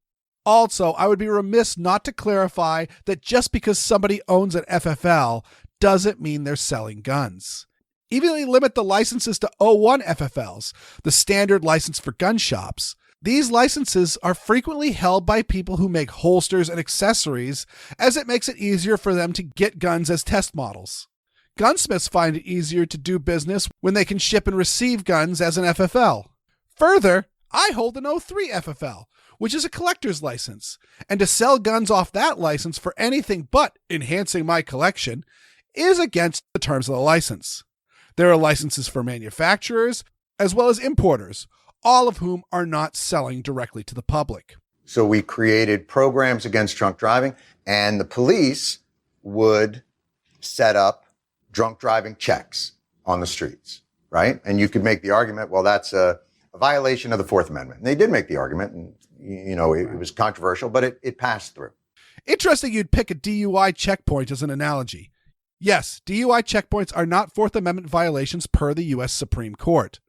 Also, I would be remiss not to clarify that just because somebody owns an FFL doesn't mean they're selling guns. Even if they limit the licenses to 01 FFLs, the standard license for gun shops, these licenses are frequently held by people who make holsters and accessories, as it makes it easier for them to get guns as test models. Gunsmiths find it easier to do business when they can ship and receive guns as an FFL. Further, I hold an 03 FFL, which is a collector's license, and to sell guns off that license for anything but enhancing my collection is against the terms of the license. There are licenses for manufacturers as well as importers, all of whom are not selling directly to the public. So we created programs against drunk driving, and the police would set up drunk driving checks on the streets, right? And you could make the argument, well, that's a violation of the Fourth Amendment. And they did make the argument, and it was controversial, but it passed through. Interesting you'd pick a DUI checkpoint as an analogy. Yes, DUI checkpoints are not Fourth Amendment violations per the U.S. Supreme Court.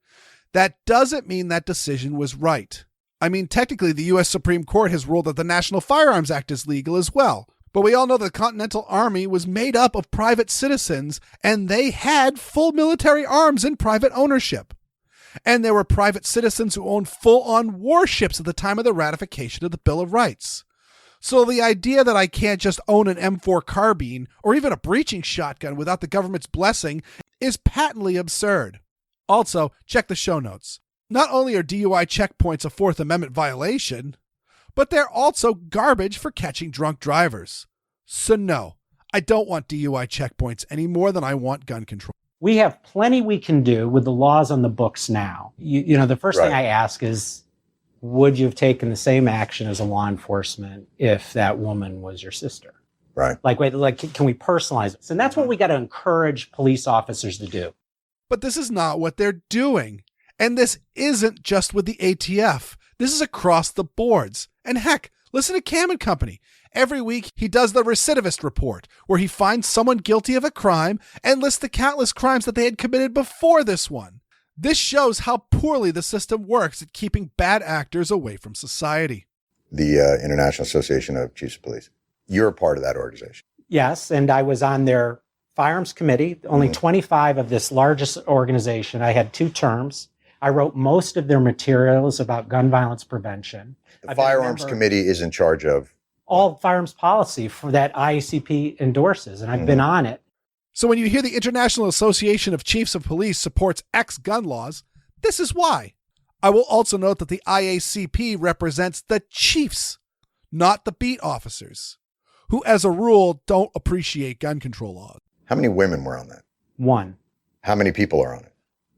That doesn't mean that decision was right. I mean, technically, the U.S. Supreme Court has ruled that the National Firearms Act is legal as well. But we all know the Continental Army was made up of private citizens, and they had full military arms in private ownership. And there were private citizens who owned full-on warships at the time of the ratification of the Bill of Rights. So the idea that I can't just own an M4 carbine or even a breaching shotgun without the government's blessing is patently absurd. Also, check the show notes. Not only are DUI checkpoints a Fourth Amendment violation, but they're also garbage for catching drunk drivers. So no, I don't want DUI checkpoints any more than I want gun control. We have plenty we can do with the laws on the books now. The first thing I ask is, would you have taken the same action as a law enforcement if that woman was your sister? Right. Can we personalize this? And that's what we got to encourage police officers to do. But this is not what they're doing. And this isn't just with the ATF. This is across the boards. And heck, listen to Cam & Company. Every week, he does the recidivist report, where he finds someone guilty of a crime and lists the countless crimes that they had committed before this one. This shows how poorly the system works at keeping bad actors away from society. The International Association of Chiefs of Police. You're a part of that organization. Yes, and I was on their firearms committee, only 25 of this largest organization. I had 2 terms. I wrote most of their materials about gun violence prevention. The Firearms Committee is in charge of all firearms policy for that IACP endorses, and I've been on it. So when you hear the International Association of Chiefs of Police supports X gun laws, this is why. I will also note that the IACP represents the chiefs, not the beat officers, who as a rule don't appreciate gun control laws. How many women were on that? 1. How many people are on it?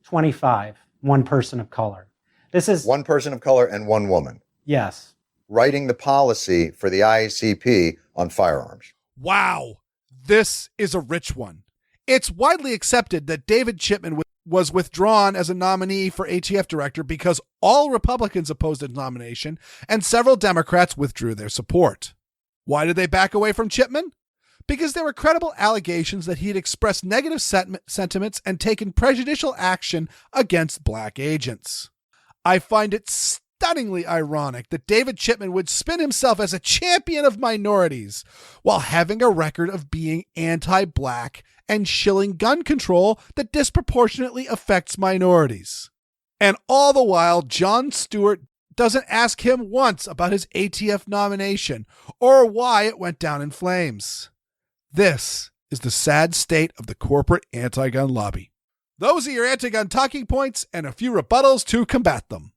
25. 1 person of color. This is 1 person of color and 1 woman. Yes. Writing the policy for the IACP on firearms. Wow, this is a rich one. It's widely accepted that David Chipman was withdrawn as a nominee for ATF director because all Republicans opposed his nomination and several Democrats withdrew their support. Why did they back away from Chipman? Because there were credible allegations that he had expressed negative sentiments and taken prejudicial action against black agents. I find it stunningly ironic that David Chipman would spin himself as a champion of minorities while having a record of being anti-black and shilling gun control that disproportionately affects minorities. And all the while, Jon Stewart doesn't ask him once about his ATF nomination or why it went down in flames. This is the sad state of the corporate anti-gun lobby. Those are your anti-gun talking points and a few rebuttals to combat them.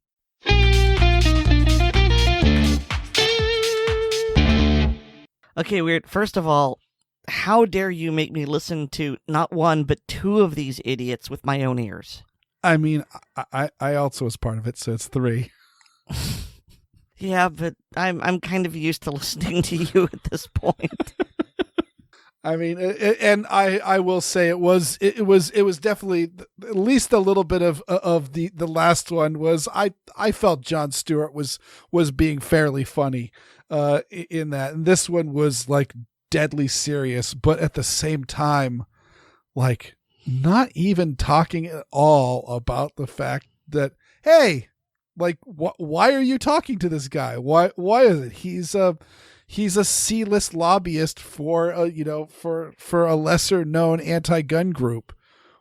Okay, Weer'd. First of all, how dare you make me listen to not 1, but 2 of these idiots with my own ears? I mean, I also was part of it, so it's 3. Yeah, but I'm kind of used to listening to you at this point. I mean, and I will say it was definitely at least a little bit of the last one was I felt Jon Stewart was being fairly funny in that, and this one was like deadly serious, but at the same time, like, not even talking at all about the fact that, hey, like, why are you talking to this guy? Why is it? He's a C-list lobbyist for for a lesser known anti-gun group.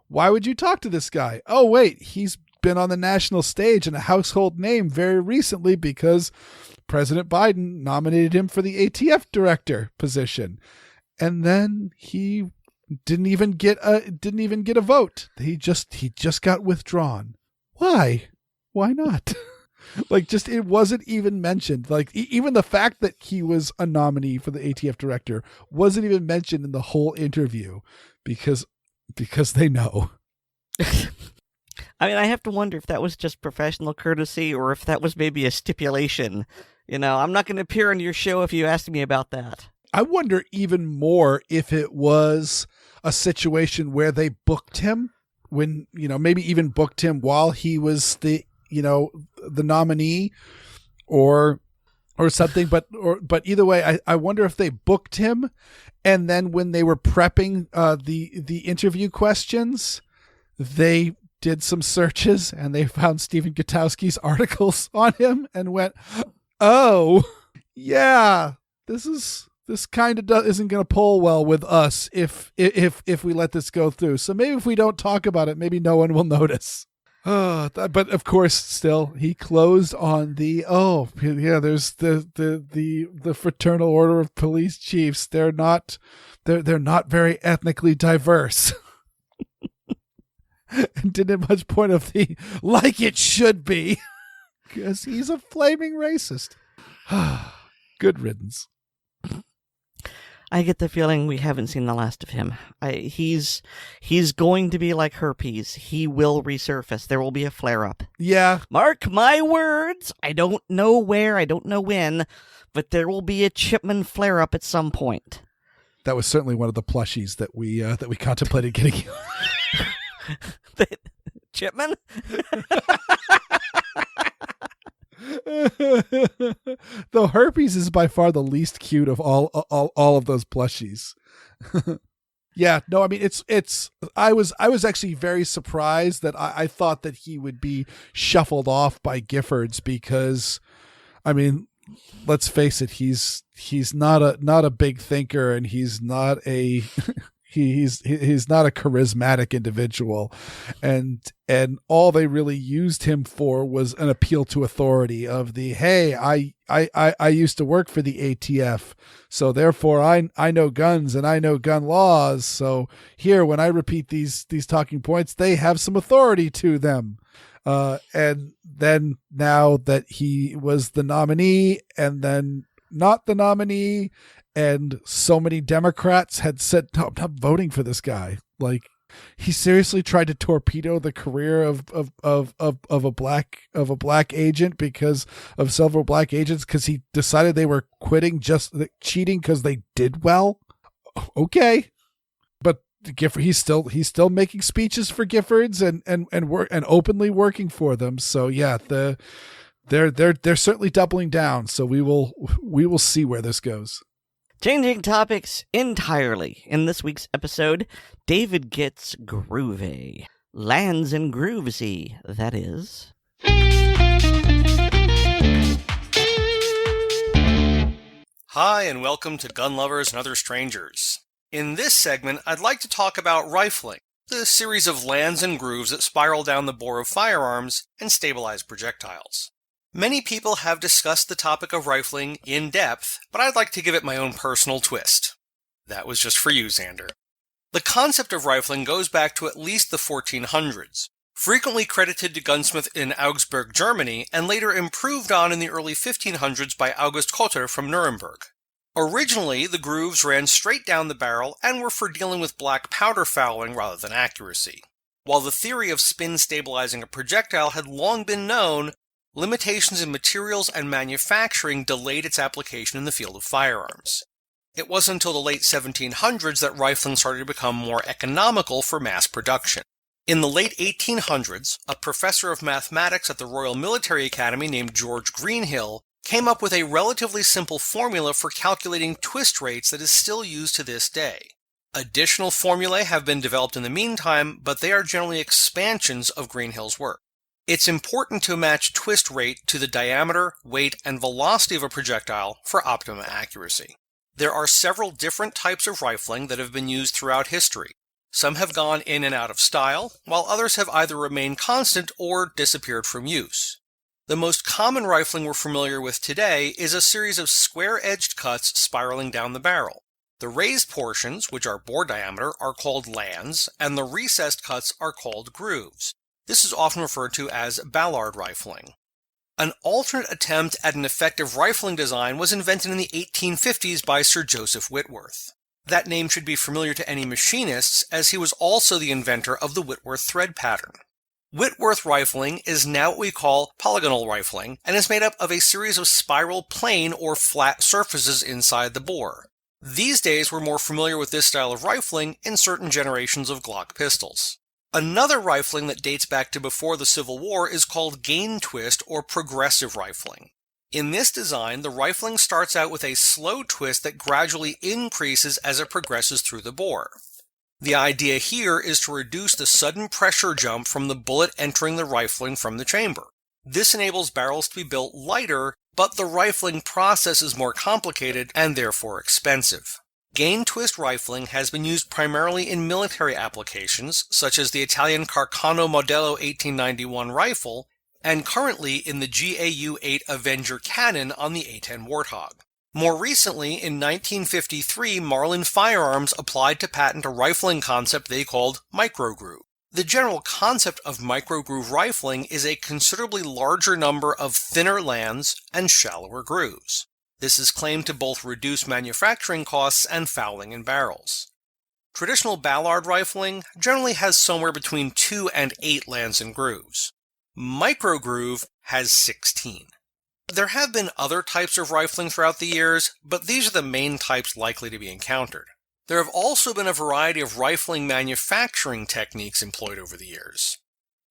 Why would you talk to this guy? Oh, wait, he's been on the national stage and a household name very recently because President Biden nominated him for the ATF director position. And then he didn't even get a vote. He just got withdrawn. Why? Why not? Like, just, it wasn't even mentioned. Like, even the fact that he was a nominee for the ATF director wasn't even mentioned in the whole interview because they know. I mean, I have to wonder if that was just professional courtesy or if that was maybe a stipulation. You know, I'm not going to appear on your show if you ask me about that. I wonder even more if it was a situation where they booked him when, maybe even booked him while he was the nominee or something. But either way, I wonder if they booked him and then when they were prepping the interview questions, they did some searches and they found Stephen Gutowski's articles on him and went, oh, yeah, this kind of isn't going to pull well with us if we let this go through. So maybe if we don't talk about it, maybe no one will notice. But of course, still, he closed on the, there's the Fraternal Order of Police Chiefs. They're not very ethnically diverse. And didn't much point of the, like it should be, because he's a flaming racist. Good riddance. I get the feeling we haven't seen the last of him. He's going to be like herpes. He will resurface. There will be a flare-up. Yeah. Mark my words. I don't know where, I don't know when, but there will be a Chipman flare-up at some point. That was certainly one of the plushies that we contemplated getting you. Chipman? Though herpes is by far the least cute of all of those plushies. Yeah, no, I mean it's I was actually very surprised that I thought that he would be shuffled off by Giffords because, I mean, let's face it, he's not a big thinker and he's not a he's not a charismatic individual, and all they really used him for was an appeal to authority of the, hey, I used to work for the ATF, so therefore I know guns and I know gun laws, so here when I repeat these talking points, they have some authority to them. And then now that he was the nominee and then not the nominee, and so many Democrats had said, no, I'm not voting for this guy. Like, he seriously tried to torpedo the career of a black agent because of several black agents because he decided they were quitting just cheating because they did well. Okay, but Gifford, he's still making speeches for Giffords and openly working for them. So yeah, they're certainly doubling down. So we will see where this goes. Changing topics entirely. In this week's episode, David gets groovy. Lands and groovesy, that is. Hi, and welcome to Gun Lovers and Other Strangers. In this segment, I'd like to talk about rifling, the series of lands and grooves that spiral down the bore of firearms and stabilize projectiles. Many people have discussed the topic of rifling in depth, but I'd like to give it my own personal twist. That was just for you, Xander. The concept of rifling goes back to at least the 1400s, frequently credited to gunsmith in Augsburg, Germany, and later improved on in the early 1500s by August Kotter from Nuremberg. Originally, the grooves ran straight down the barrel and were for dealing with black powder fouling rather than accuracy. While the theory of spin stabilizing a projectile had long been known, limitations in materials and manufacturing delayed its application in the field of firearms. It wasn't until the late 1700s that rifling started to become more economical for mass production. In the late 1800s, a professor of mathematics at the Royal Military Academy named George Greenhill came up with a relatively simple formula for calculating twist rates that is still used to this day. Additional formulae have been developed in the meantime, but they are generally expansions of Greenhill's work. It's important to match twist rate to the diameter, weight, and velocity of a projectile for optimum accuracy. There are several different types of rifling that have been used throughout history. Some have gone in and out of style, while others have either remained constant or disappeared from use. The most common rifling we're familiar with today is a series of square-edged cuts spiraling down the barrel. The raised portions, which are bore diameter, are called lands, and the recessed cuts are called grooves. This is often referred to as Ballard rifling. An alternate attempt at an effective rifling design was invented in the 1850s by Sir Joseph Whitworth. That name should be familiar to any machinists, as he was also the inventor of the Whitworth thread pattern. Whitworth rifling is now what we call polygonal rifling, and is made up of a series of spiral plane or flat surfaces inside the bore. These days we're more familiar with this style of rifling in certain generations of Glock pistols. Another rifling that dates back to before the Civil War is called gain twist or progressive rifling. In this design, the rifling starts out with a slow twist that gradually increases as it progresses through the bore. The idea here is to reduce the sudden pressure jump from the bullet entering the rifling from the chamber. This enables barrels to be built lighter, but the rifling process is more complicated and therefore expensive. Gain twist rifling has been used primarily in military applications, such as the Italian Carcano Modello 1891 rifle, and currently in the GAU-8 Avenger cannon on the A-10 Warthog. More recently, in 1953, Marlin Firearms applied to patent a rifling concept they called Microgroove. The general concept of Microgroove rifling is a considerably larger number of thinner lands and shallower grooves. This is claimed to both reduce manufacturing costs and fouling in barrels. Traditional Ballard rifling generally has somewhere between 2 and 8 lands and grooves. Microgroove has 16. There have been other types of rifling throughout the years, but these are the main types likely to be encountered. There have also been a variety of rifling manufacturing techniques employed over the years.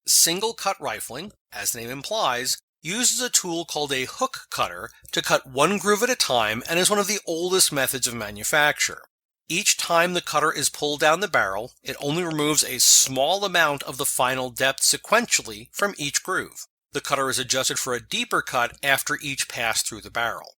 Single-cut rifling, as the name implies, uses a tool called a hook cutter to cut one groove at a time and is one of the oldest methods of manufacture. Each time the cutter is pulled down the barrel, it only removes a small amount of the final depth sequentially from each groove. The cutter is adjusted for a deeper cut after each pass through the barrel.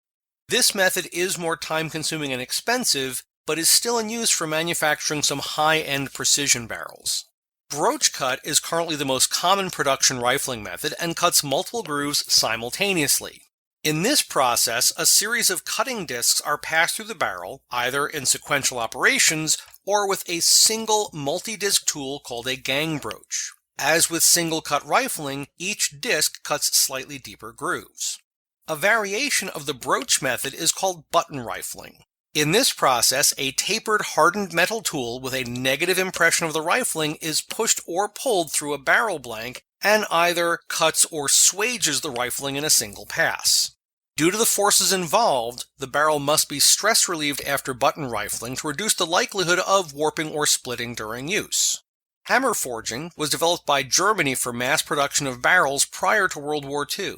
This method is more time-consuming and expensive, but is still in use for manufacturing some high-end precision barrels. Broach cut is currently the most common production rifling method and cuts multiple grooves simultaneously. In this process, a series of cutting discs are passed through the barrel, either in sequential operations or with a single multi-disc tool called a gang broach. As with single-cut rifling, each disc cuts slightly deeper grooves. A variation of the broach method is called button rifling. In this process, a tapered hardened metal tool with a negative impression of the rifling is pushed or pulled through a barrel blank and either cuts or swages the rifling in a single pass. Due to the forces involved, the barrel must be stress-relieved after button rifling to reduce the likelihood of warping or splitting during use. Hammer forging was developed by Germany for mass production of barrels prior to World War II.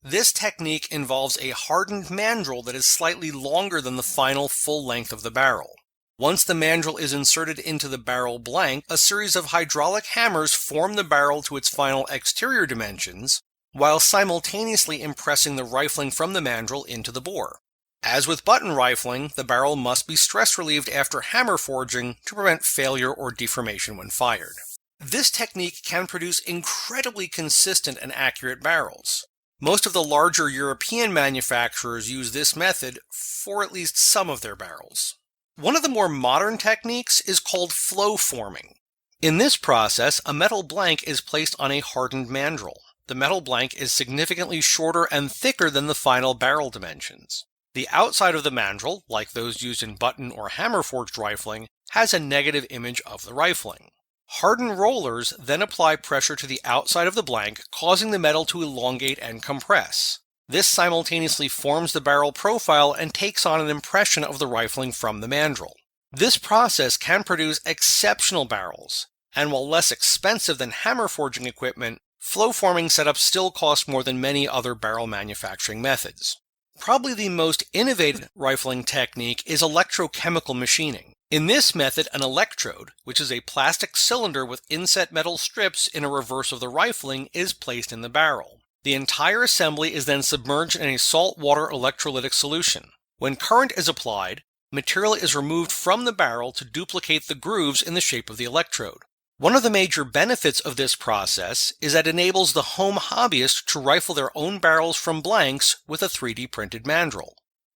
This technique involves a hardened mandrel that is slightly longer than the final full length of the barrel. Once the mandrel is inserted into the barrel blank, a series of hydraulic hammers form the barrel to its final exterior dimensions, while simultaneously impressing the rifling from the mandrel into the bore. As with button rifling, the barrel must be stress-relieved after hammer forging to prevent failure or deformation when fired. This technique can produce incredibly consistent and accurate barrels. Most of the larger European manufacturers use this method for at least some of their barrels. One of the more modern techniques is called flow forming. In this process, a metal blank is placed on a hardened mandrel. The metal blank is significantly shorter and thicker than the final barrel dimensions. The outside of the mandrel, like those used in button or hammer-forged rifling, has a negative image of the rifling. Hardened rollers then apply pressure to the outside of the blank, causing the metal to elongate and compress. This simultaneously forms the barrel profile and takes on an impression of the rifling from the mandrel. This process can produce exceptional barrels, and while less expensive than hammer forging equipment, flow forming setups still cost more than many other barrel manufacturing methods. Probably the most innovative rifling technique is electrochemical machining. In this method, an electrode, which is a plastic cylinder with inset metal strips in a reverse of the rifling, is placed in the barrel. The entire assembly is then submerged in a saltwater electrolytic solution. When current is applied, material is removed from the barrel to duplicate the grooves in the shape of the electrode. One of the major benefits of this process is that it enables the home hobbyist to rifle their own barrels from blanks with a 3D printed mandrel.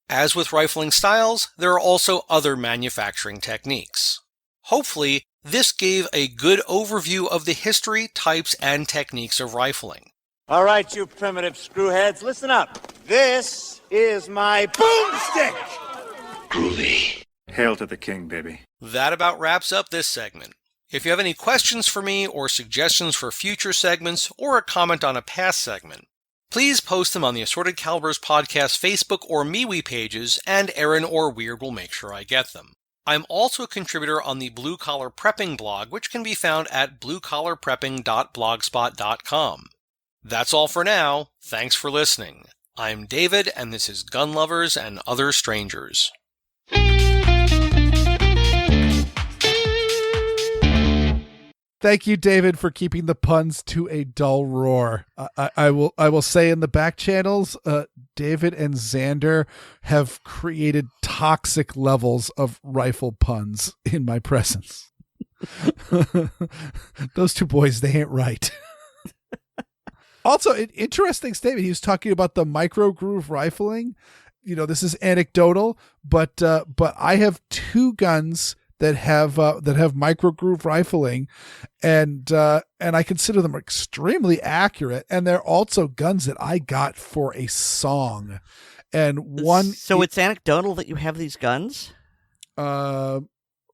As with rifling styles, there are also other manufacturing techniques. Hopefully, this gave a good overview of the history, types, and techniques of rifling. All right, you primitive screwheads, listen up. This is my boomstick! Groovy. Hail to the king, baby. That about wraps up this segment. If you have any questions for me or suggestions for future segments or a comment on a past segment, please post them on the Assorted Calibers Podcast Facebook or MeWe pages, and Aaron or Weer'd will make sure I get them. I'm also a contributor on the Blue Collar Prepping blog, which can be found at bluecollarprepping.blogspot.com. That's all for now. Thanks for listening. I'm David, and this is Gun Lovers and Other Strangers. Thank you, David, for keeping the puns to a dull roar. I will say in the back channels, David and Xander have created toxic levels of rifle puns in my presence. Those two boys, they ain't right. Also, an interesting statement. He was talking about the Microgroove rifling. You know, this is anecdotal, but I have two guns that have Microgroove rifling, and I consider them extremely accurate. And they're also guns that I got for a song. And one. So it's anecdotal that you have these guns?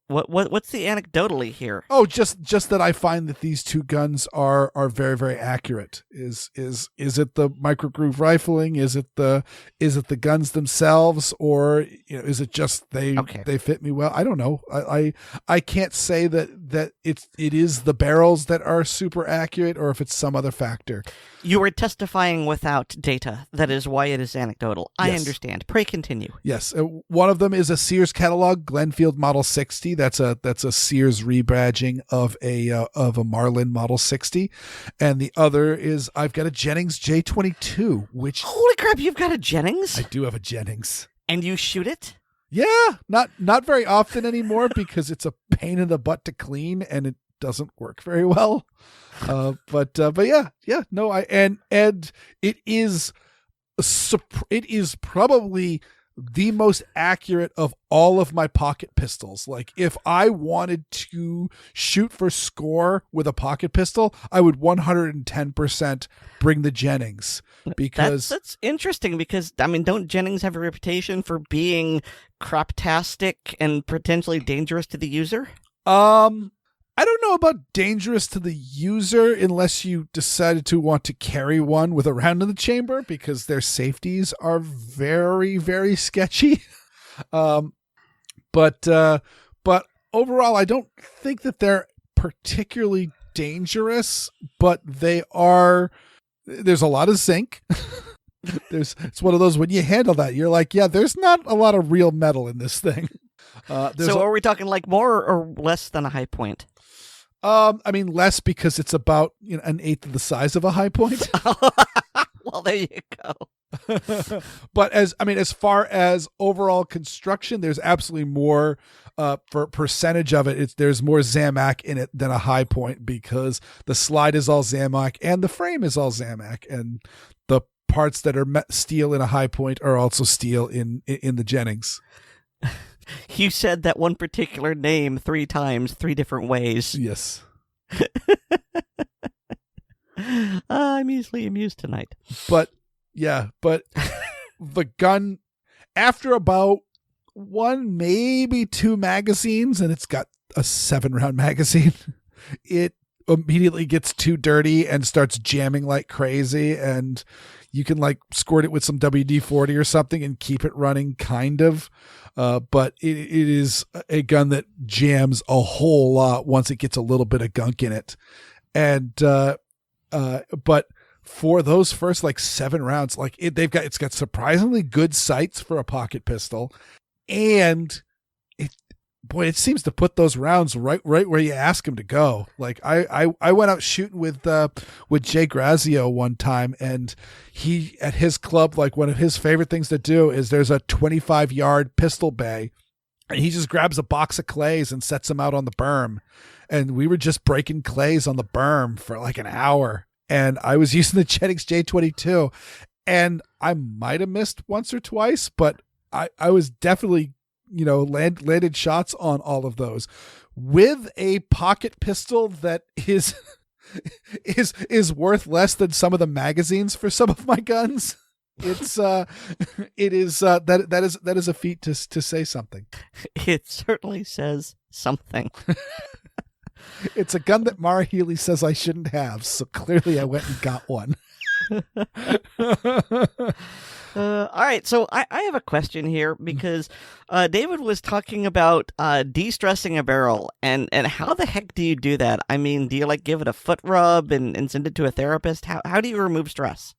What's the anecdotally here? Oh, just that I find that these two guns are very, very accurate. Is it the Microgroove rifling? Is it the guns themselves, or is it just they fit me well? I don't know. I can't say that it is the barrels that are super accurate, or if it's some other factor. You are testifying without data. That is why it is anecdotal. I understand. Pray continue. Yes, one of them is a Sears catalog Glenfield Model 60. That's a Sears rebadging of a Marlin Model 60, and the other is I've got a Jennings J22. Which holy crap, you've got a Jennings? I do have a Jennings, and you shoot it? Yeah, not very often anymore because it's a pain in the butt to clean and it doesn't work very well. But yeah, no, and it is probably the most accurate of all of my pocket pistols. Like if I wanted to shoot for score with a pocket pistol, I would 110% bring the Jennings, because that's interesting, because I mean, don't Jennings have a reputation for being craptastic and potentially dangerous to the user? I don't know about dangerous to the user unless you decided to want to carry one with a round in the chamber, because their safeties are very, very sketchy. But overall, I don't think that they're particularly dangerous, but there's a lot of zinc. It's one of those, when you handle that, you're like, yeah, there's not a lot of real metal in this thing. So are we talking like more or less than a high point? I mean, less, because it's about an eighth of the size of a high point. Well, there you go. But as far as overall construction, there's absolutely more for percentage of it. There's more Zamac in it than a high point, because the slide is all Zamac and the frame is all Zamac, and the parts that are steel in a high point are also steel in the Jennings. You said that one particular name 3 times, 3 different ways. Yes. I'm easily amused tonight. But the gun, after about 1, maybe 2 magazines, and it's got a 7-round magazine, it immediately gets too dirty and starts jamming like crazy, and you can like squirt it with some WD-40 or something and keep it running, kind of. But it is a gun that jams a whole lot once it gets a little bit of gunk in it. And but for those first like 7 rounds, like it's got surprisingly good sights for a pocket pistol, and it seems to put those rounds right where you ask him to go. Like I went out shooting with Jay Grazio one time, and he at his club, like one of his favorite things to do is there's a 25-yard pistol bay, and he just grabs a box of clays and sets them out on the berm, and we were just breaking clays on the berm for like an hour. And I was using the Jennings J22, and I might have missed once or twice, but I was definitely, landed shots on all of those with a pocket pistol that is worth less than some of the magazines for some of my guns. It's that is a feat to say something. It certainly says something. It's a gun that Mara Healy says I shouldn't have, so clearly I went and got one. All right, so I have a question here, because David was talking about de-stressing a barrel, and how the heck do you do that? I mean, do you like give it a foot rub and send it to a therapist? How do you remove stress?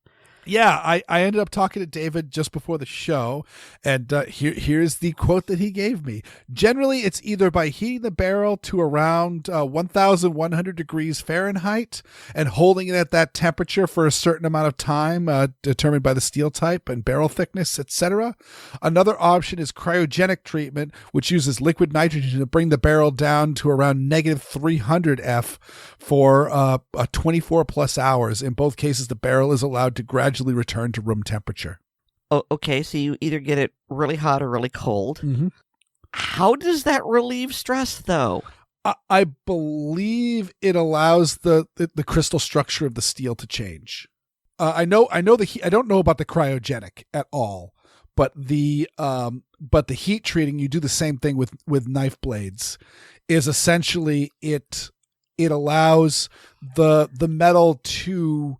Yeah, I ended up talking to David just before the show, and here's the quote that he gave me. Generally, it's either by heating the barrel to around 1,100 degrees Fahrenheit and holding it at that temperature for a certain amount of time, determined by the steel type and barrel thickness, etc. Another option is cryogenic treatment, which uses liquid nitrogen to bring the barrel down to around negative 300 F for 24 plus hours. In both cases, the barrel is allowed to gradually return to room temperature. Oh, okay, so you either get it really hot or really cold. Mm-hmm. How does that relieve stress, though? I believe it allows the crystal structure of the steel to change. I know I don't know about the cryogenic at all, but the heat treating, you do the same thing with knife blades, is essentially it allows the metal to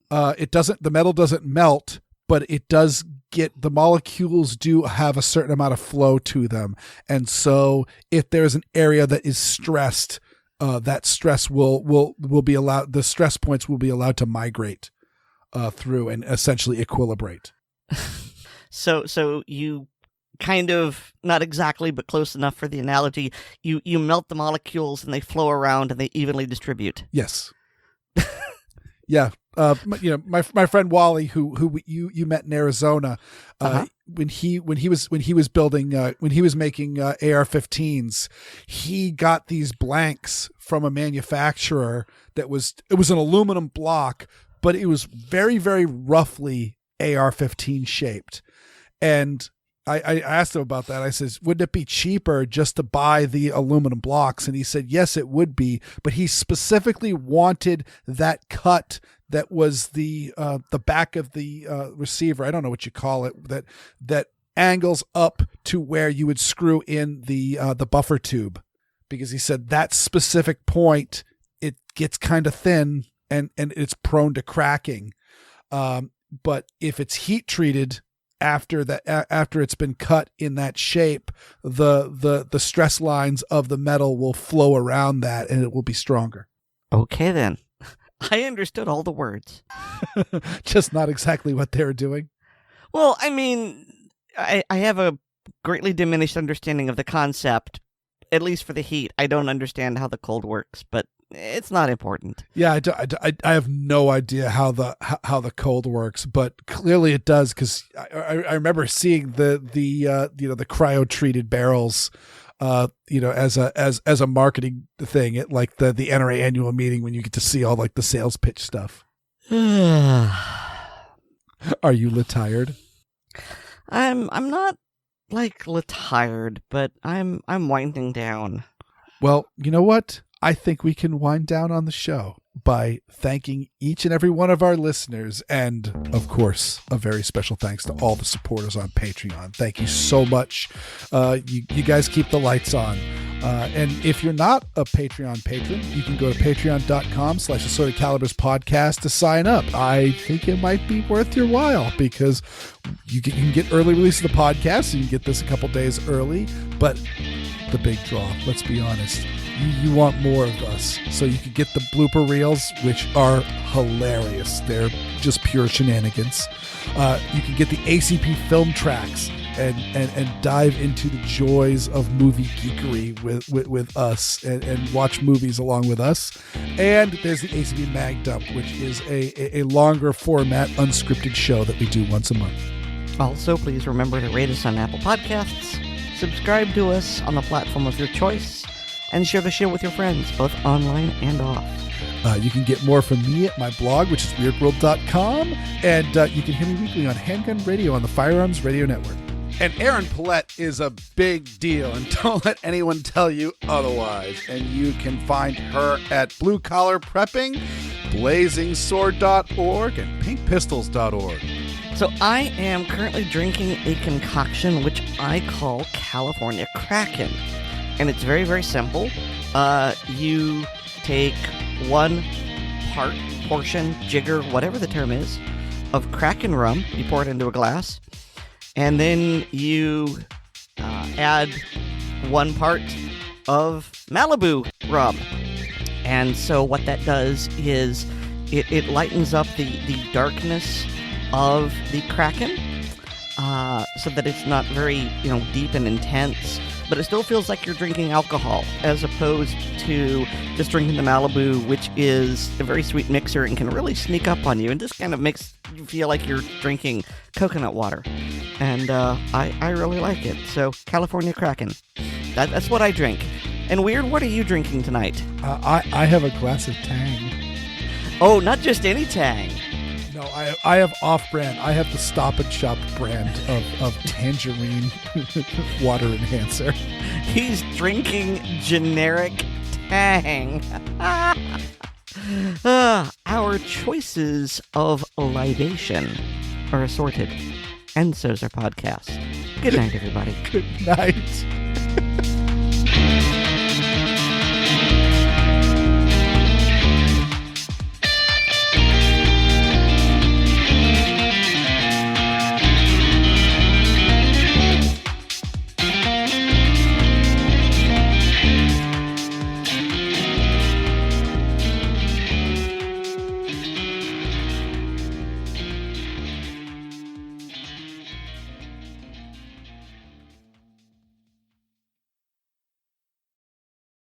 the metal doesn't melt, but it does the molecules do have a certain amount of flow to them. And so if there's an area that is stressed, that stress will be allowed, the stress points will be allowed to migrate through and essentially equilibrate. So you kind of, not exactly, but close enough for the analogy, you melt the molecules and they flow around and they evenly distribute. Yes. Yeah. My friend Wally, who you met in Arizona, when he was making AR-15s, he got these blanks from a manufacturer it was an aluminum block, but it was very, very roughly AR-15 shaped. And I asked him about that. I says, wouldn't it be cheaper just to buy the aluminum blocks? And he said, yes, it would be. But he specifically wanted that cut that was the back of the receiver. I don't know what you call it. That angles up to where you would screw in the buffer tube, because he said that specific point, it gets kind of thin and it's prone to cracking. But if it's heat treated after it's been cut in that shape, the stress lines of the metal will flow around that and it will be stronger. Okay, then. I understood all the words. Just not exactly what they were doing. Well, I mean, I have a greatly diminished understanding of the concept, at least for the heat. I don't understand how the cold works, but it's not important. Yeah, I have no idea how the cold works, but clearly it does, because I remember seeing the cryo treated barrels, as a marketing thing at like the NRA annual meeting, when you get to see all like the sales pitch stuff. Are you tired? I'm not like tired, but I'm winding down. Well, you know what? I think we can wind down on the show by thanking each and every one of our listeners. And of course, a very special thanks to all the supporters on Patreon. Thank you so much. You guys keep the lights on. And if you're not a Patreon patron, you can go to patreon.com/Assorted Calibers podcast to sign up. I think it might be worth your while, because you can get early release of the podcast, so you can get this a couple days early. But the big draw, let's be honest, you want more of us. So you can get the blooper reels, which are hilarious. They're just pure shenanigans. You can get the ACP film tracks and dive into the joys of movie geekery with us and watch movies along with us. And there's the ACP Mag Dump, which is a longer format, unscripted show that we do once a month. Also, please remember to rate us on Apple Podcasts, subscribe to us on the platform of your choice, and share the show with your friends, both online and off. You can get more from me at my blog, which is weirdworld.com, and you can hear me weekly on Handgun Radio on the Firearms Radio Network. And Erin Paulette is a big deal, and don't let anyone tell you otherwise. And you can find her at Blue Collar Prepping, BlazingSword.org, and PinkPistols.org. So I am currently drinking a concoction which I call California Kraken. And it's very, very simple. You take 1 portion, jigger, whatever the term is, of Kraken rum. You pour it into a glass. And then you add 1 part of Malibu rum. And so what that does is it lightens up the darkness of the Kraken so that it's not very, deep and intense. But it still feels like you're drinking alcohol as opposed to just drinking the Malibu, which is a very sweet mixer and can really sneak up on you and just kind of makes you feel like you're drinking coconut water. And I really like it. So California Kraken. That's what I drink. And Weer'd, what are you drinking tonight? I have a glass of Tang. Oh, not just any Tang. No, I have off-brand. I have the Stop and Shop brand of tangerine water enhancer. He's drinking generic Tang. Our choices of libation are assorted. And so's our podcast. Good night, everybody. Good night.